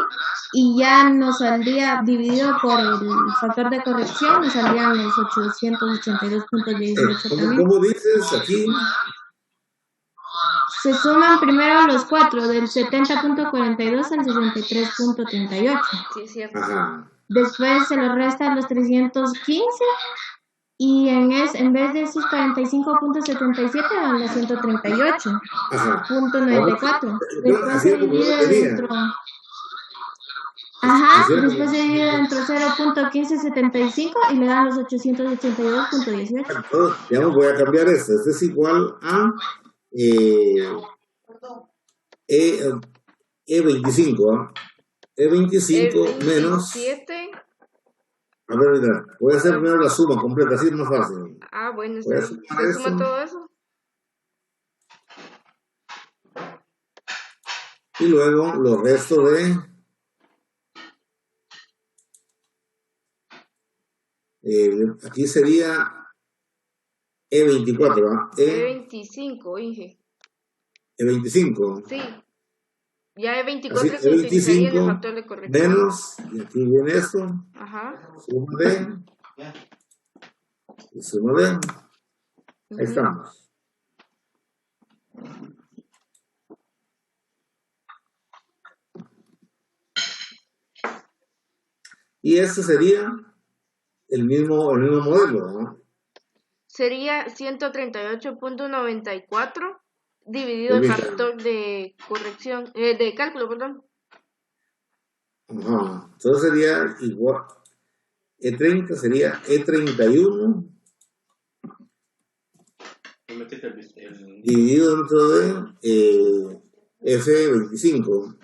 y ya nos saldría, dividido por el factor de corrección, nos saldrían los 882.18 también. ¿Cómo dices aquí? Se suman primero los 4, del 70.42 al 63.38. Sí, es cierto. Ajá. Después se los resta los 315 y en vez de esos 45.77 van los 138.94. Ajá. Después se divide dentro. Ajá, después se divide dentro 0.1575 y le dan los 882.18. Entonces, digamos, voy a cambiar esto. Este es igual a E25. E25 menos. 7. A ver, mira, voy a hacer primero la suma completa, así es más fácil. Ah, bueno, Voy a ¿se sumar suma eso. todo eso? Y luego los restos de aquí sería E24, ¿verdad? E25, Inge. E25 Sí. Ya E24 así, se utilizaría en el E25 factor de corrección. menos, y aquí viene esto, Ajá. suma de, y suma de, ahí estamos. Y este sería el mismo modelo, ¿no? Sería 138.94 dividido el Permítame. factor de corrección, de cálculo, perdón. Ajá. Entonces sería igual, E30 sería E31 dividido dentro de F25,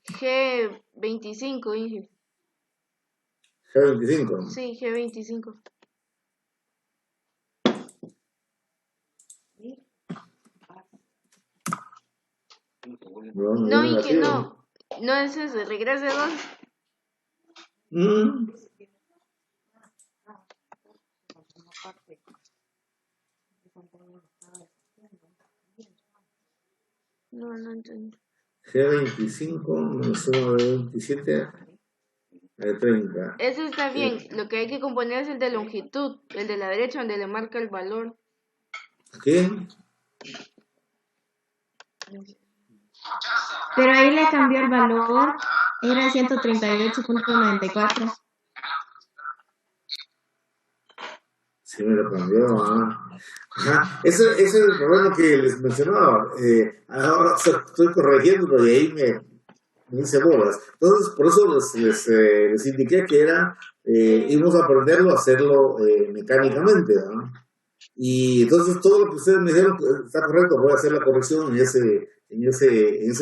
G25, Inge. G25. Sí, G25. No, Inge, no. No es ese, regrese 2. No entendí. G25 menos suma de 27 a 30. Ese está bien. Lo que hay que componer es el de longitud, el de la derecha donde le marca el valor. ¿Qué? Pero ahí le cambió el valor, era 138.94. Sí, me lo cambió. Ajá. Ese es el problema que les mencionaba. Ahora estoy corrigiendo y ahí me hice bolas. Entonces, por eso les indiqué que íbamos a aprenderlo a hacerlo mecánicamente, ¿no? Y entonces todo lo que ustedes me dijeron está correcto, voy a hacer la corrección en ese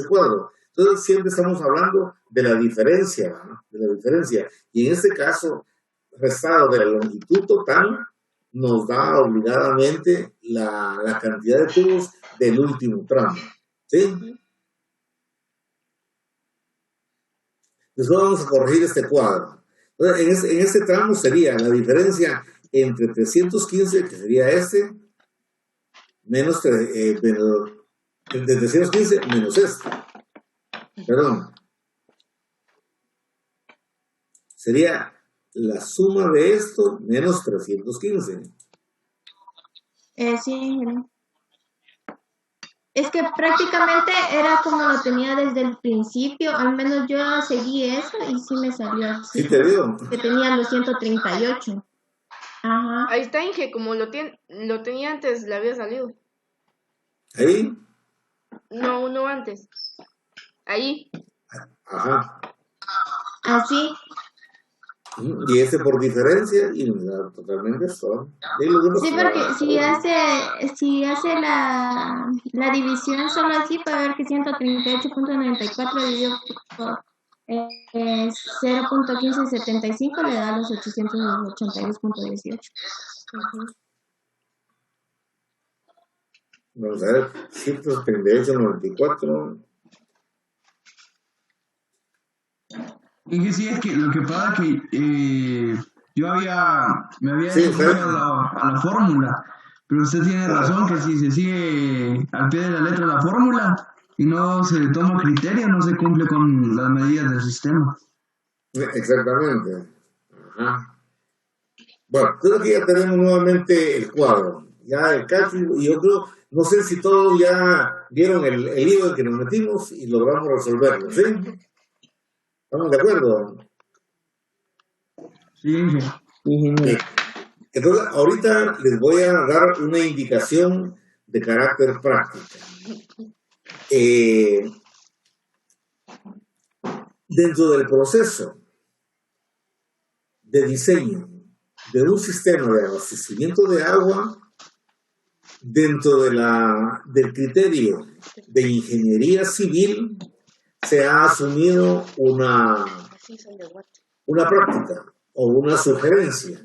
cuadro. Entonces siempre estamos hablando de la diferencia, ¿no? De la diferencia. Y en este caso, restado de la longitud total, nos da obligadamente la cantidad de tubos del último tramo. ¿Sí? Después vamos a corregir este cuadro. Entonces, en este tramo sería la diferencia entre 315, que sería este, menos de 315 menos este. Perdón. Sería la suma de esto menos 315. Sí. Es que prácticamente era como lo tenía desde el principio, al menos yo seguí eso y sí me salió así. ¿Sí te dio? Que tenía los 138. Ajá. Ahí está, Inge, como lo tenía antes, le había salido. ¿Ahí? No, uno antes. Ahí. Ajá. Así. Y este por diferencia y me da totalmente esto. Sí, porque si hace la división solo así, puede ver que 138.94 dividido por 0.1575 le da los 882.18. Vamos a ver, 138.94. Es que sí, es que lo que pasa es que yo me había Sí, ido a la fórmula, Pero usted tiene razón que si se sigue al pie de la letra la fórmula y no se toma criterio, no se cumple con las medidas del sistema. Exactamente. Ajá. Bueno, creo que ya tenemos nuevamente el cuadro, ya el cálculo, y yo creo, no sé si todos ya vieron el lío en que nos metimos y logramos resolverlo, ¿sí? ¿Estamos de acuerdo? Sí, Inge. Bien. Entonces, ahorita les voy a dar una indicación de carácter práctica. Dentro del proceso de diseño de un sistema de abastecimiento de agua, dentro de del criterio de ingeniería civil, se ha asumido una práctica o una sugerencia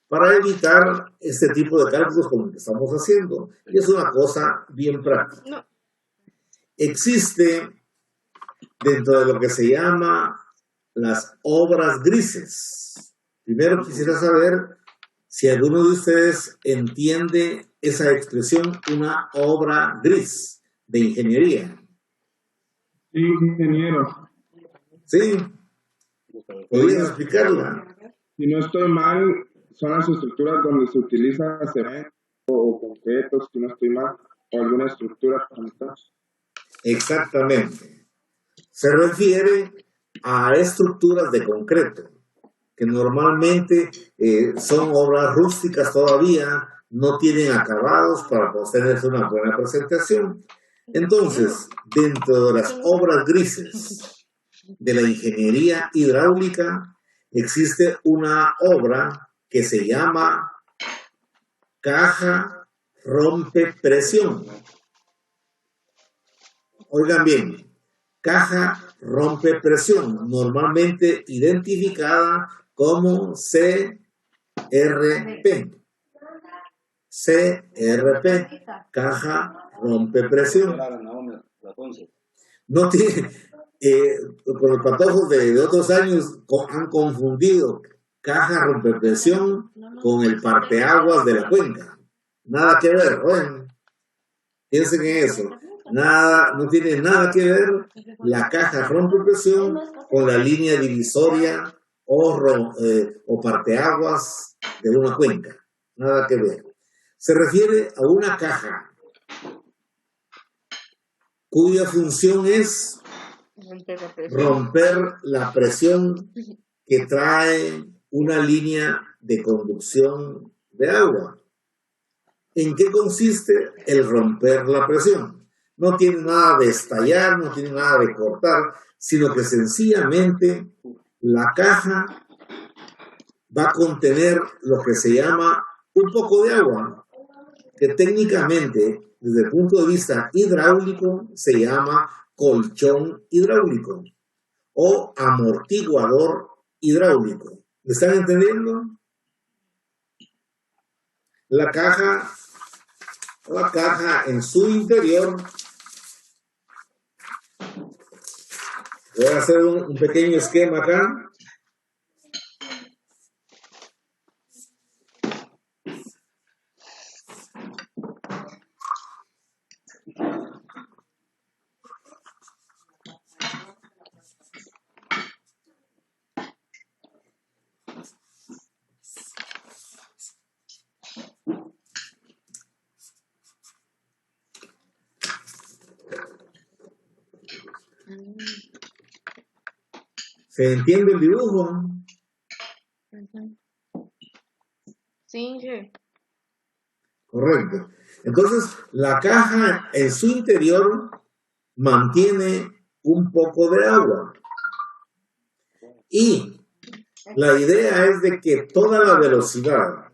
para evitar este tipo de cálculos como el que estamos haciendo. Y es una cosa bien práctica. Existe dentro de lo que se llama las obras grises. Primero quisiera saber si alguno de ustedes entiende esa expresión, una obra gris de ingeniería. Sí, ingeniero. ¿Sí? ¿Podrías explicarla? Si no estoy mal, son las estructuras donde se utiliza cemento o concreto, si no estoy mal, o alguna estructura juntas. Exactamente. Se refiere a estructuras de concreto, que normalmente son obras rústicas todavía, no tienen acabados para obtenerse una buena presentación. Entonces, dentro de las obras grises de la ingeniería hidráulica, existe una obra que se llama caja rompepresión. Oigan bien, caja rompepresión, normalmente identificada como CRP. CRP, caja rompepresión. No tiene, con los patojos de otros años han confundido caja rompepresión con el parteaguas de la cuenca. Nada que ver, bueno, piensen en eso. Nada, no tiene nada que ver la caja rompepresión con la línea divisoria o parteaguas de una cuenca. Nada que ver. Se refiere a una caja cuya función es romper la presión que trae una línea de conducción de agua. ¿En qué consiste el romper la presión? No tiene nada de estallar, no tiene nada de cortar, sino que sencillamente la caja va a contener lo que se llama un poco de agua, que técnicamente, desde el punto de vista hidráulico, se llama colchón hidráulico o amortiguador hidráulico. ¿Me están entendiendo? La caja en su interior, voy a hacer un pequeño esquema acá. ¿Se entiende el dibujo? Sí. Correcto. Entonces, la caja en su interior mantiene un poco de agua. Y la idea es de que toda la velocidad,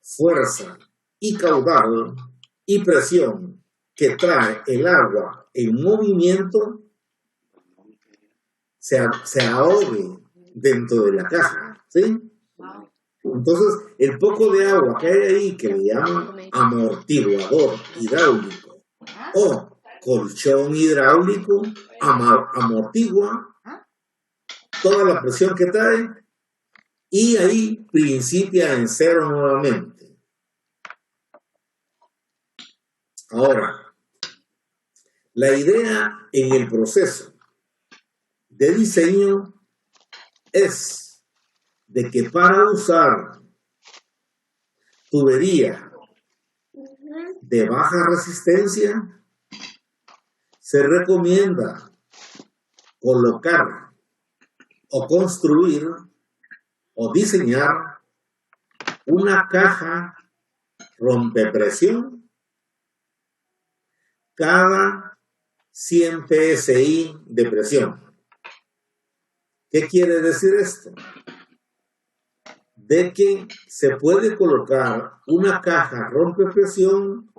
fuerza y caudal y presión que trae el agua en movimiento se ahogue dentro de la caja, ¿sí? Entonces, el poco de agua que hay ahí, que le llaman amortiguador hidráulico o colchón hidráulico, amortigua toda la presión que trae y ahí principia en cero nuevamente. Ahora, la idea en el proceso de diseño es de que para usar tubería de baja resistencia se recomienda colocar o construir o diseñar una caja rompepresión cada 100 psi de presión. ¿Qué quiere decir esto? De que se puede colocar una caja rompepresión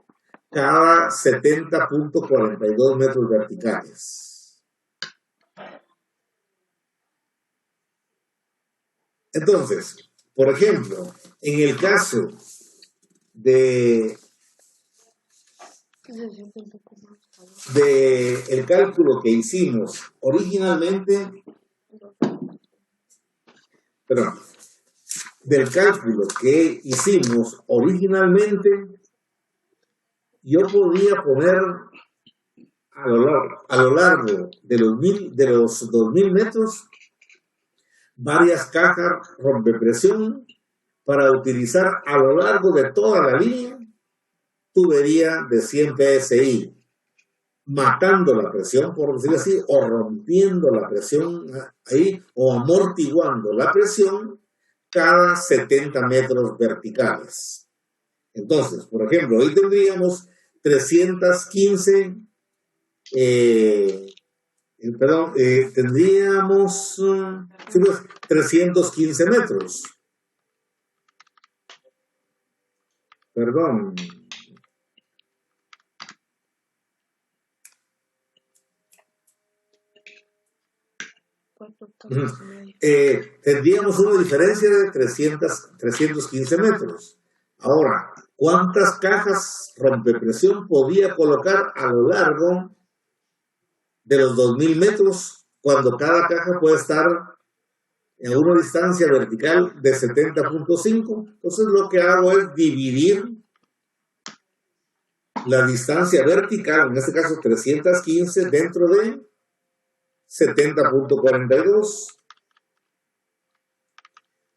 cada 70.42 metros verticales. Entonces, por ejemplo, en el caso de el cálculo que hicimos originalmente, perdón, del cálculo que hicimos originalmente, yo podía poner a lo largo de los 2000 metros varias cajas rompepresión para utilizar a lo largo de toda la línea tubería de 100 psi, matando la presión, por decirlo así, o rompiendo la presión ahí, o amortiguando la presión cada 70 metros verticales. Entonces, por ejemplo, hoy tendríamos 315, tendríamos 315 metros. Perdón. Tendríamos una diferencia de 315 metros. Ahora, ¿cuántas cajas rompepresión podía colocar a lo largo de los 2000 metros cuando cada caja puede estar en una distancia vertical de 70.5? Entonces lo que hago es dividir la distancia vertical, en este caso 315, dentro de 70.42,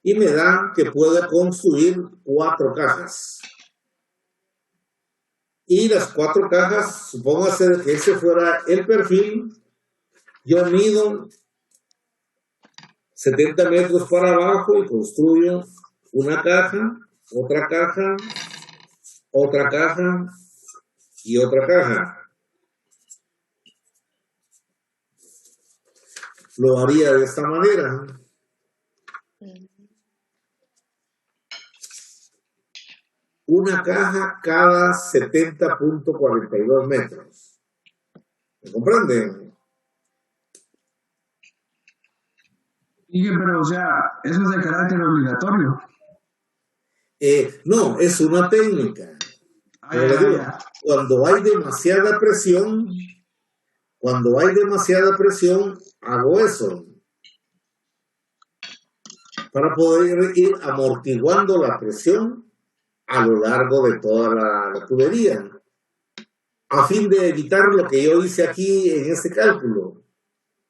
y me da que puedo construir 4 cajas. Y las 4 cajas, supóngase que ese fuera el perfil, yo mido 70 metros para abajo y construyo una caja, otra caja, otra caja y otra caja. Lo haría de esta manera. Una caja cada 70.42 metros. ¿Me comprenden? Pero, o sea, eso es de carácter obligatorio. No, es una técnica. Cuando hay demasiada presión, hago eso. Para poder ir amortiguando la presión a lo largo de toda la tubería, a fin de evitar lo que yo hice aquí en este cálculo.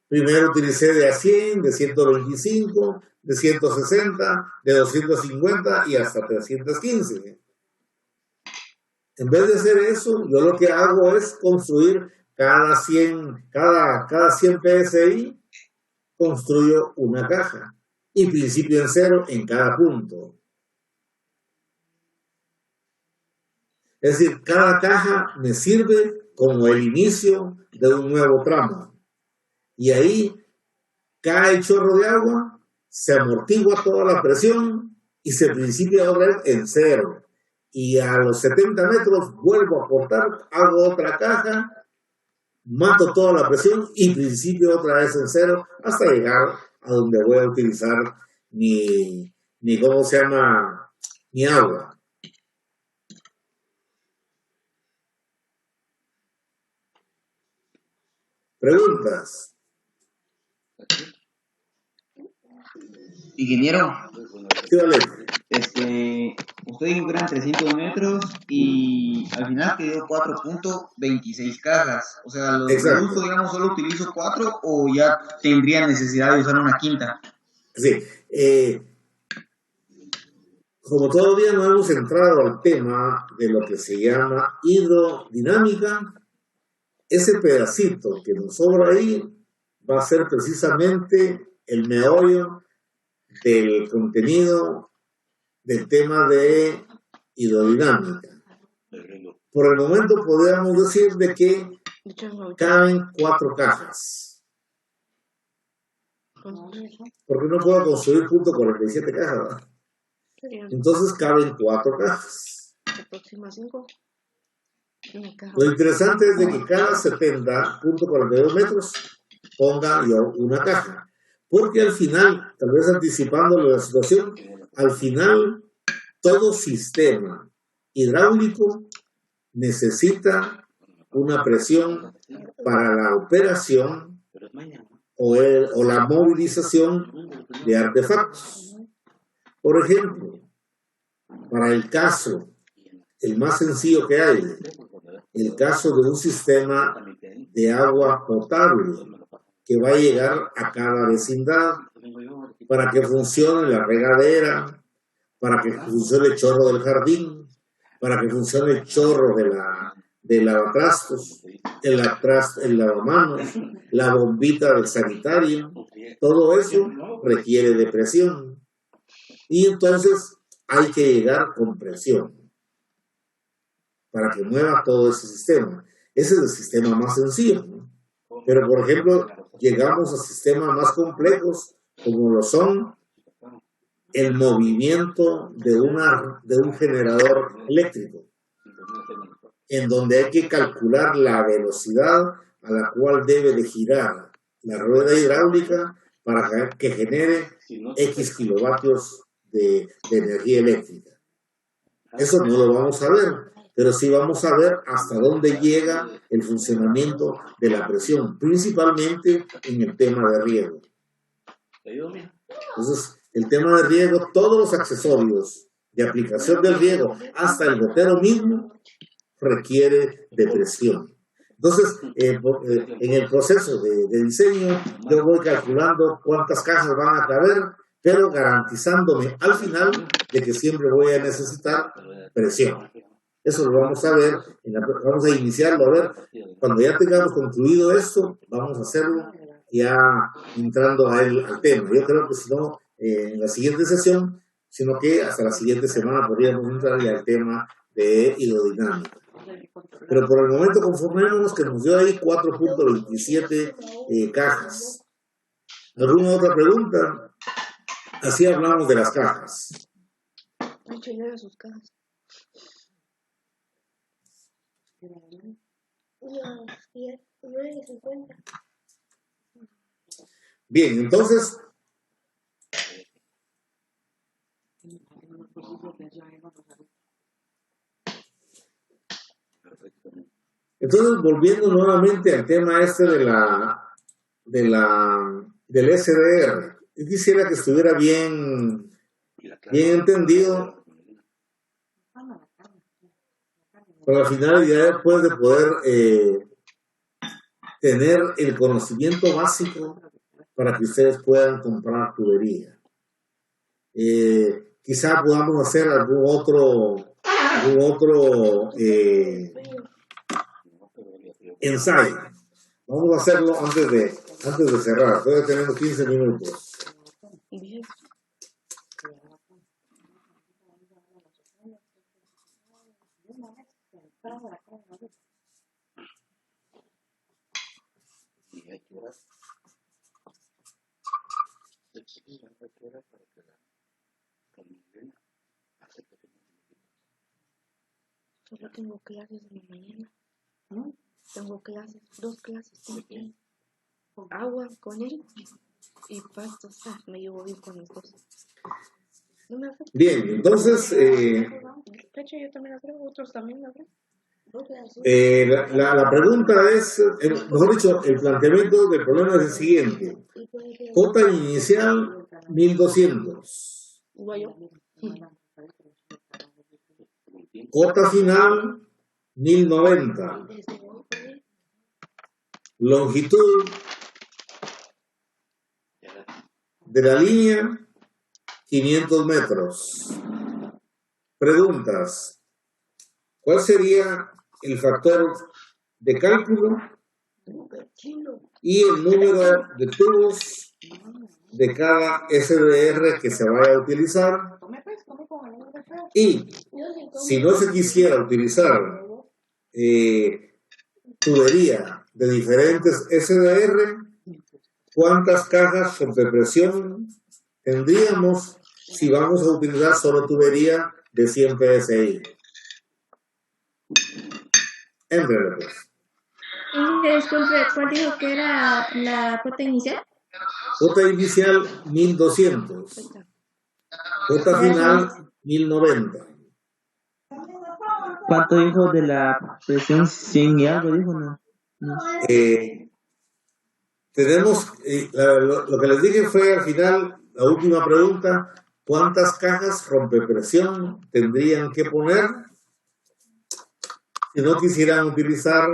Primero utilicé de a 100, de 125, de 160, de 250 y hasta 315. En vez de hacer eso, yo lo que hago es construir cada 100 PSI, construyo una caja y principio en cero en cada punto. Es decir, cada caja me sirve como el inicio de un nuevo tramo. Y ahí cae el chorro de agua, se amortigua toda la presión y se principia otra vez en cero. Y a los 70 metros vuelvo a cortar, hago otra caja, mato toda la presión y principio otra vez en cero hasta llegar a donde voy a utilizar mi agua. ¿Preguntas? Ingeniero, Sí, vale. usted dijo que eran 300 metros y al final quedó 4.26 cajas. O sea, ¿los Exacto. reduzco, digamos, solo utilizo 4 o ya tendría necesidad de usar una quinta? Sí. Como todavía no hemos entrado al tema de lo que se llama hidrodinámica, ese pedacito que nos sobra ahí va a ser precisamente el meollo del contenido del tema de hidrodinámica. Por el momento podríamos decir de que caben 4 cajas. Porque no puedo construir .47 cajas, ¿verdad? Entonces caben 4 cajas. Lo interesante es de que cada 70.42 metros ponga yo una caja. Porque al final, tal vez anticipando la situación, al final todo sistema hidráulico necesita una presión para la operación o la movilización de artefactos. Por ejemplo, para el caso, el más sencillo que hay, el caso de un sistema de agua potable que va a llegar a cada vecindad para que funcione la regadera, para que funcione el chorro del jardín, para que funcione el chorro de lavatrastos, el lavamanos, la bombita del sanitario. Todo eso requiere de presión. Y entonces hay que llegar con presión para que mueva todo ese sistema. Ese es el sistema más sencillo, ¿no? Pero, por ejemplo, llegamos a sistemas más complejos, como lo son el movimiento de un generador eléctrico, en donde hay que calcular la velocidad a la cual debe de girar la rueda hidráulica para que genere X kilovatios de energía eléctrica. Eso no lo vamos a ver, pero sí vamos a ver hasta dónde llega el funcionamiento de la presión, principalmente en el tema de riego. Entonces, el tema de riego, todos los accesorios de aplicación del riego, hasta el gotero mismo, requiere de presión. Entonces, en el proceso de diseño, yo voy calculando cuántas cajas van a caber, pero garantizándome al final de que siempre voy a necesitar presión. Eso lo vamos a ver, vamos a iniciarlo a ver. Cuando ya tengamos concluido esto, vamos a hacerlo ya entrando al tema. Yo creo que si no, en la siguiente sesión, sino que hasta la siguiente semana podríamos entrar ya al tema de hidrodinámica. Pero por el momento conformémonos que nos dio ahí 4.27 cajas. ¿Alguna otra pregunta? Así hablamos de las cajas. Bien, entonces volviendo nuevamente al tema este del SDR, yo quisiera que estuviera bien entendido con la finalidad después de poder tener el conocimiento básico para que ustedes puedan comprar tubería. Quizá podamos hacer algún otro ensayo. Vamos a hacerlo antes de cerrar. Todavía tenemos 15 minutos. Solo tengo clases en la mañana. Tengo clases, 2 clases. Agua con él y pastos. Me llevo bien con mis cosas. No me afecta. Bien, entonces Yo también la creo, otros también la creen. la pregunta es, mejor dicho, el planteamiento del problema es el siguiente. J inicial 1200. Guayo. Cota final 1090. Longitud de la línea 500 metros. Preguntas. ¿Cuál sería el factor de cálculo y el número de tubos de cada SDR que se vaya a utilizar? Y si no se quisiera utilizar tubería de diferentes SDR, ¿cuántas cajas rompepresión tendríamos si vamos a utilizar solo tubería de 100 PSI? Éntrale, pues. Disculpe, ¿cuál dijo que era la cuota inicial? Cuota inicial 1200. Cuota final 1090. ¿Cuánto dijo de la presión? 100 y algo dijo, ¿no? No. Tenemos, lo que les dije fue al final, la última pregunta, ¿cuántas cajas rompepresión tendrían que poner si no quisieran utilizar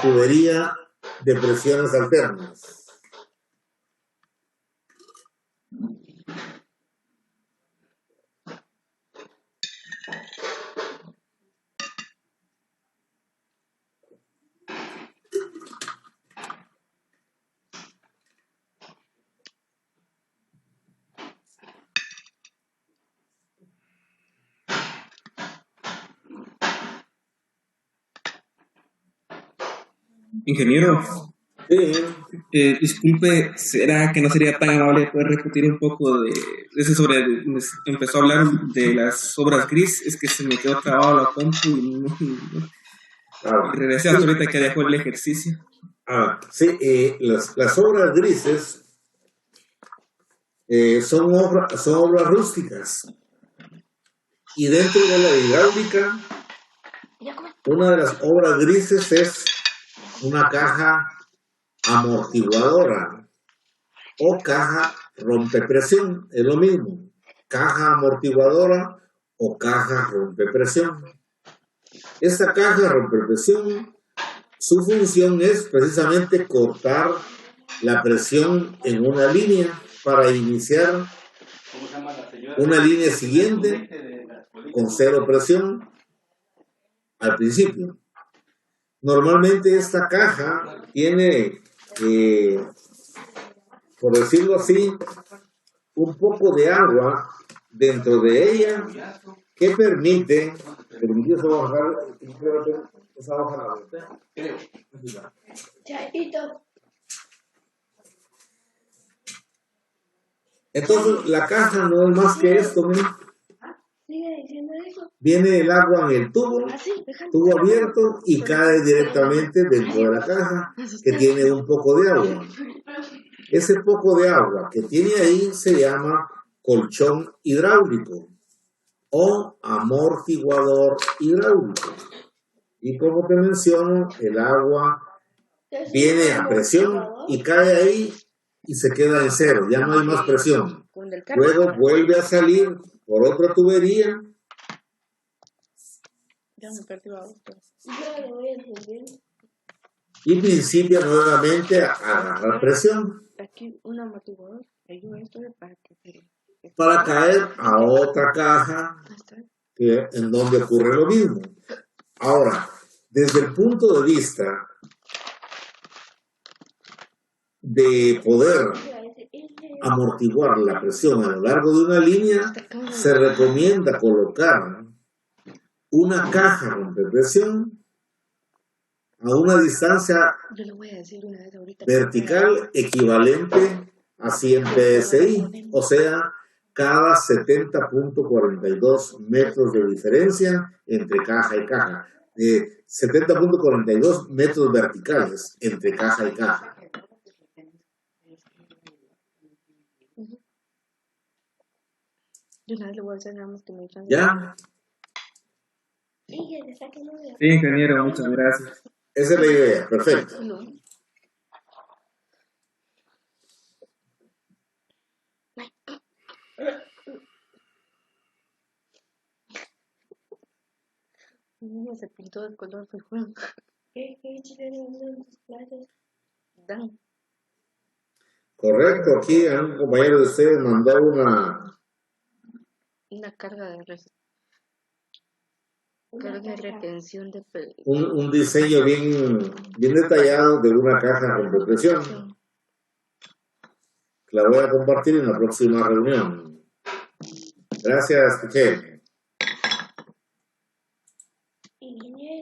tubería de presiones alternas? Ingeniero, Sí. disculpe, ¿será que no sería tan amable poder repetir un poco de ese sobre, empezó a hablar de las obras gris? Es que se me quedó trabado la compu y y regresé hasta ahorita que dejó el ejercicio. Sí, las obras grises son obras rústicas, y dentro de la hidráulica una de las obras grises es una caja amortiguadora o caja rompepresión, es lo mismo, caja amortiguadora o caja rompepresión. Esta caja rompepresión, su función es precisamente cortar la presión en una línea para iniciar una línea siguiente con cero presión al principio. Normalmente esta caja tiene, por decirlo así, un poco de agua dentro de ella que permite entonces la caja no es más que esto, miren. Viene el agua en el tubo abierto, y cae directamente dentro de la caja, que tiene un poco de agua. Ese poco de agua que tiene ahí se llama colchón hidráulico o amortiguador hidráulico. Y como te menciono, el agua viene a presión y cae ahí y se queda en cero, ya no hay más presión. Luego vuelve a salir por otra tubería. Y principia nuevamente a agarrar presión para caer a otra caja en donde ocurre lo mismo. Ahora, desde el punto de vista de poder amortiguar la presión a lo largo de una línea, se recomienda colocar una caja rompepresión a una distancia vertical equivalente a 100 PSI, o sea, cada 70.42 metros de diferencia entre caja y caja. 70.42 metros verticales entre caja y caja. ¿Ya? Sí, ingeniero, muchas gracias. Esa es la idea, perfecto. Niña se pintó de color frijol. ¿Qué chileno en sus clases? Dan. Correcto, aquí un compañero de ustedes mandó Una carga de retención de un diseño bien detallado de una caja con represión. La voy a compartir en la próxima reunión. Gracias, Michelle.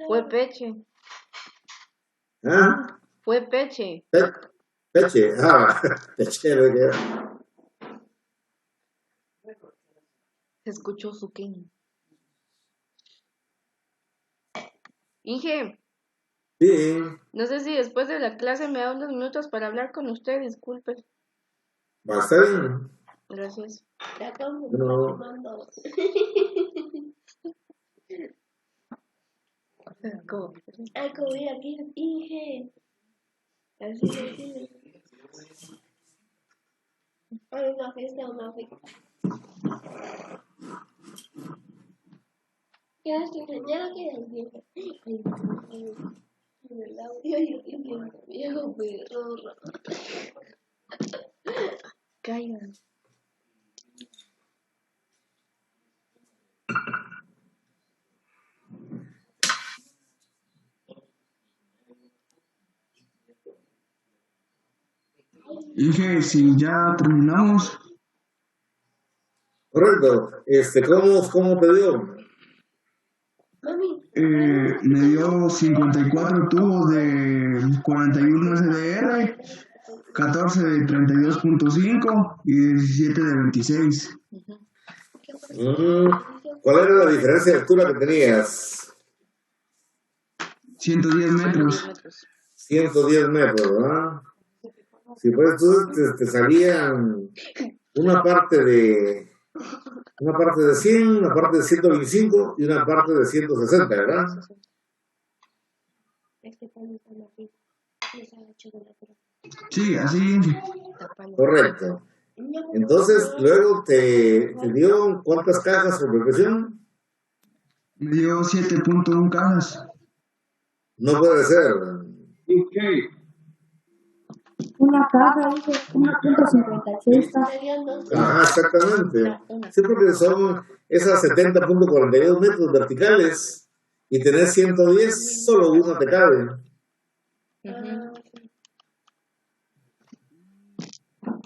Fue Peche. ¿Ah? Fue Peche. Peche. Ah, Peche. Se escuchó su queño. Inge. Sí. No sé si después de la clase me da unos minutos para hablar con usted, disculpe. Va a estar bien. Gracias. No. Algo voy aquí, Inge. Así. Hay una fiesta. Ya lo quedas bien. El audio yo tengo viejo perro. Caigan. Dije, si ya terminamos. Correcto. ¿Cómo te dio? Me dio 54 tubos de 41 SDR, 14 de 32.5 y 17 de 26. ¿Cuál era la diferencia de altura que tenías? 110 metros. 110 metros, ¿verdad? Si pues entonces te salían una parte de 100, una parte de 125 y una parte de 160, ¿verdad? Sí, así. Correcto. Entonces, luego te dio ¿cuántas cajas por represión? Me dio 7.1 cajas. No puede ser. Una caja, dice, 1.56 cajas. Ah, exactamente. Sí, porque son esas 70.42 metros verticales y tenés 110, solo una te cabe.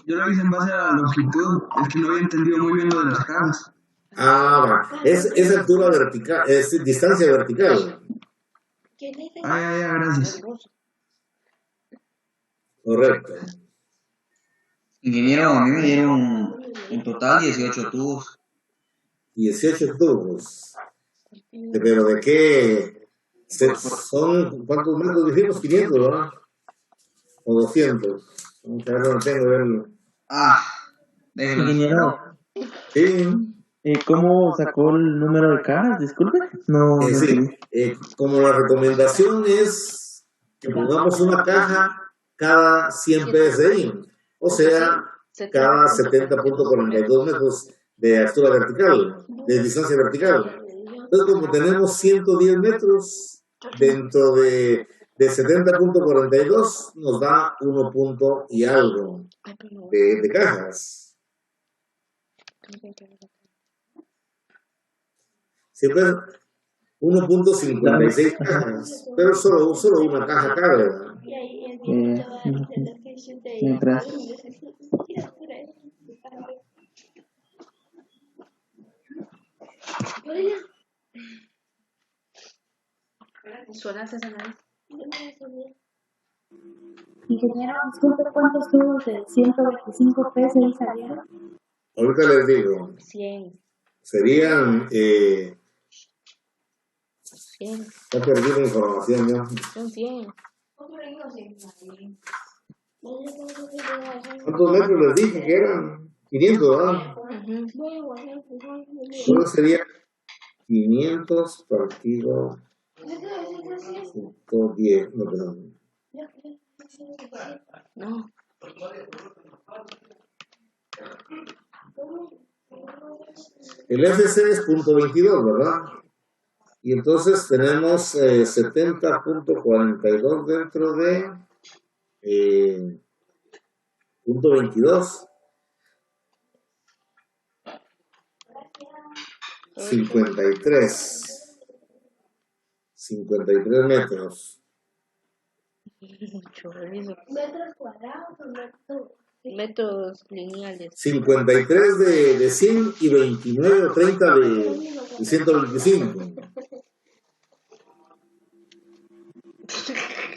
Yo lo hice en base a la longitud, es que no había entendido muy bien lo de las cajas. Ah, va. Es altura vertical, es distancia vertical. Gracias. Correcto. Ingeniero, a mí me dieron en total 18 tubos. 18 tubos. ¿Pero de qué? ¿Son cuántos metros dijimos? 500, ¿verdad? O 200. Vamos a ver, no tengo verlo. Déjelo. Ingeniero, Sí. ¿cómo sacó el número de cajas? Disculpe. No, no Sí, entendí. como la recomendación es que pongamos una caja cada 100 PSI, o sea, cada 70.42 metros de altura vertical, de distancia vertical. Entonces, como tenemos 110 metros dentro de 70.42, nos da 1 punto y algo de cajas. Siempre 1.56 cajas, pero solo una caja cabe, ¿verdad? Mientras. Ingeniero, disculpe, ¿cuántos tubos de 125 PSI salieron? Ahorita les digo. 100. Serían. 100. Ya perdí la información ya. Son 100. ¿Cuántos metros les dije que eran? 500, ¿verdad? Solo sería 500 partido 110. No, perdón. No. El FC es .22, ¿verdad? Y entonces tenemos 70.42 dentro de punto 22. 53 metros. Chorizo. ¿Metros cuadrados o metros? Metros lineales. 53 de 100 y 29 o 30 de 125.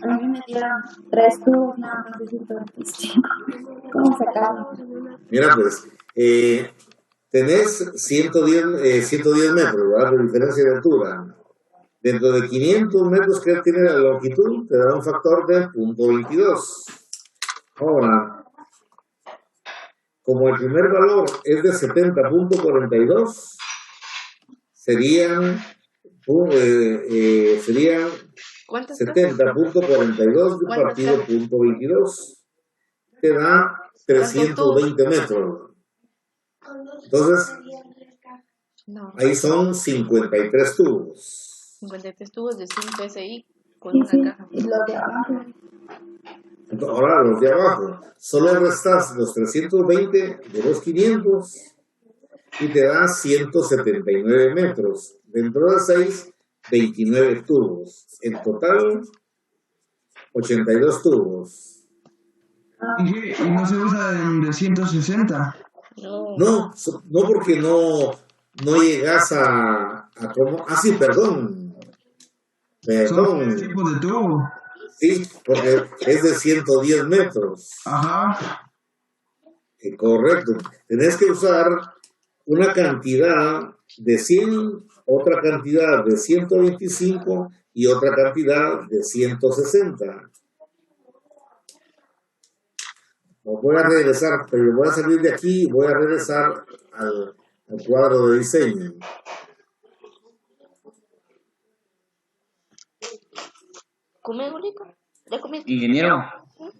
A mí me dieron 3 tubos nada más de 125. ¿Cómo sacarlo? Mira, pues, tenés 110 metros, ¿verdad? De diferencia de altura. Dentro de 500 metros que tiene la longitud, te da un factor de 0.22. Ahora, como el primer valor es de 70.42, serían ¿Cuántas? 70.42 partido .22. Te da 320 metros. Entonces, No. ahí son 53 tubos. 53 tubos de 100 PSI con Sí, una sí, caja. y los de abajo. Ahora los de abajo, solo restas los 320 de los 500 y te da 179 metros. Dentro de 6, 29 tubos. En total, 82 tubos. Y no se usa de 160. No, no porque no llegas a cómo. Ah, sí, perdón. Son 3 tipos de tubo. Sí, porque es de 110 metros. Ajá. Correcto. Tenés que usar una cantidad de 100, otra cantidad de 125 y otra cantidad de 160. Voy a regresar, pero voy a salir de aquí y voy a regresar al cuadro de diseño. ¿Come, Golico? ¿Ya comiste? Ingeniero.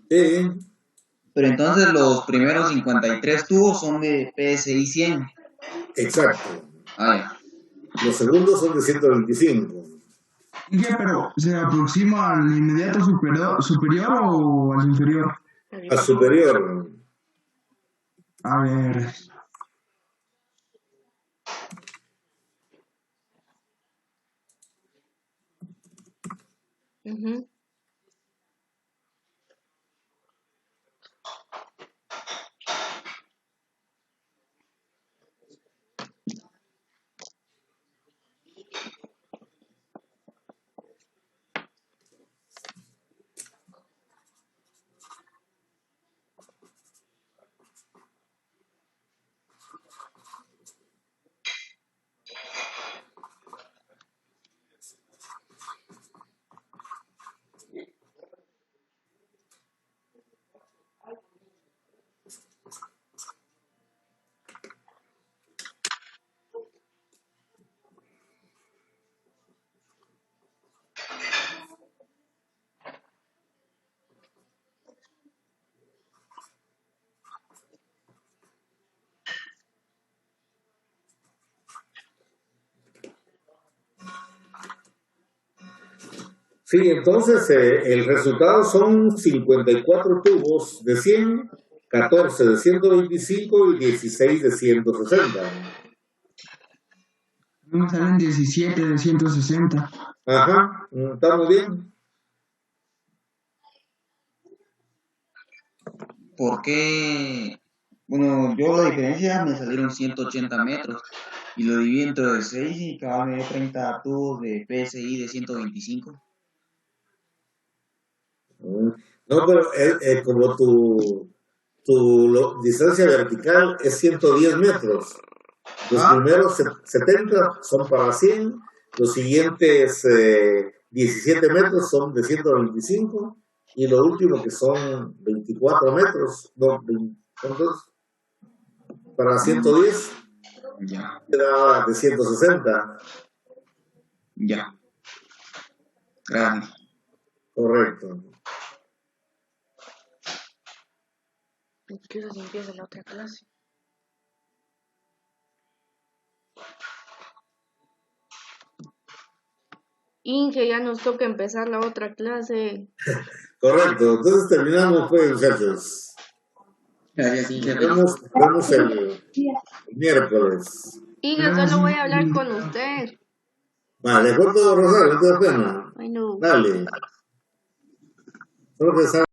Sí. Pero entonces los primeros 53 tubos son de PSI 100. Exacto. Ah, ya. Los segundos son de 125. ¿Y qué? Pero ¿se aproxima al inmediato superior o al inferior? Al superior. A ver. Sí, entonces el resultado son 54 tubos de 100, 14 de 125 y 16 de 160. Me salen 17 de 160. Ajá, está muy bien. ¿Por qué? Bueno, yo la diferencia me salieron 180 metros y lo dividí entre 6 y cada me dio 30 tubos de PSI de 125. No, pero como tu distancia vertical es 110 metros, los primeros 70 son para 100, los siguientes 17 metros son de 125 y lo último que son 24 metros, no, ¿cuántos? Para 110, Ya. queda de 160. Ya. Gracias. Correcto. ¿Qué hora se empieza la otra clase? Inge, ya nos toca empezar la otra clase. Correcto, entonces terminamos pues, muchachos. Gracias, Inge. Nos vemos el miércoles. Inge, solo voy a hablar con usted. Vale, ¿de acuerdo, Rosario? No te da pena. Bueno. Dale. Solo que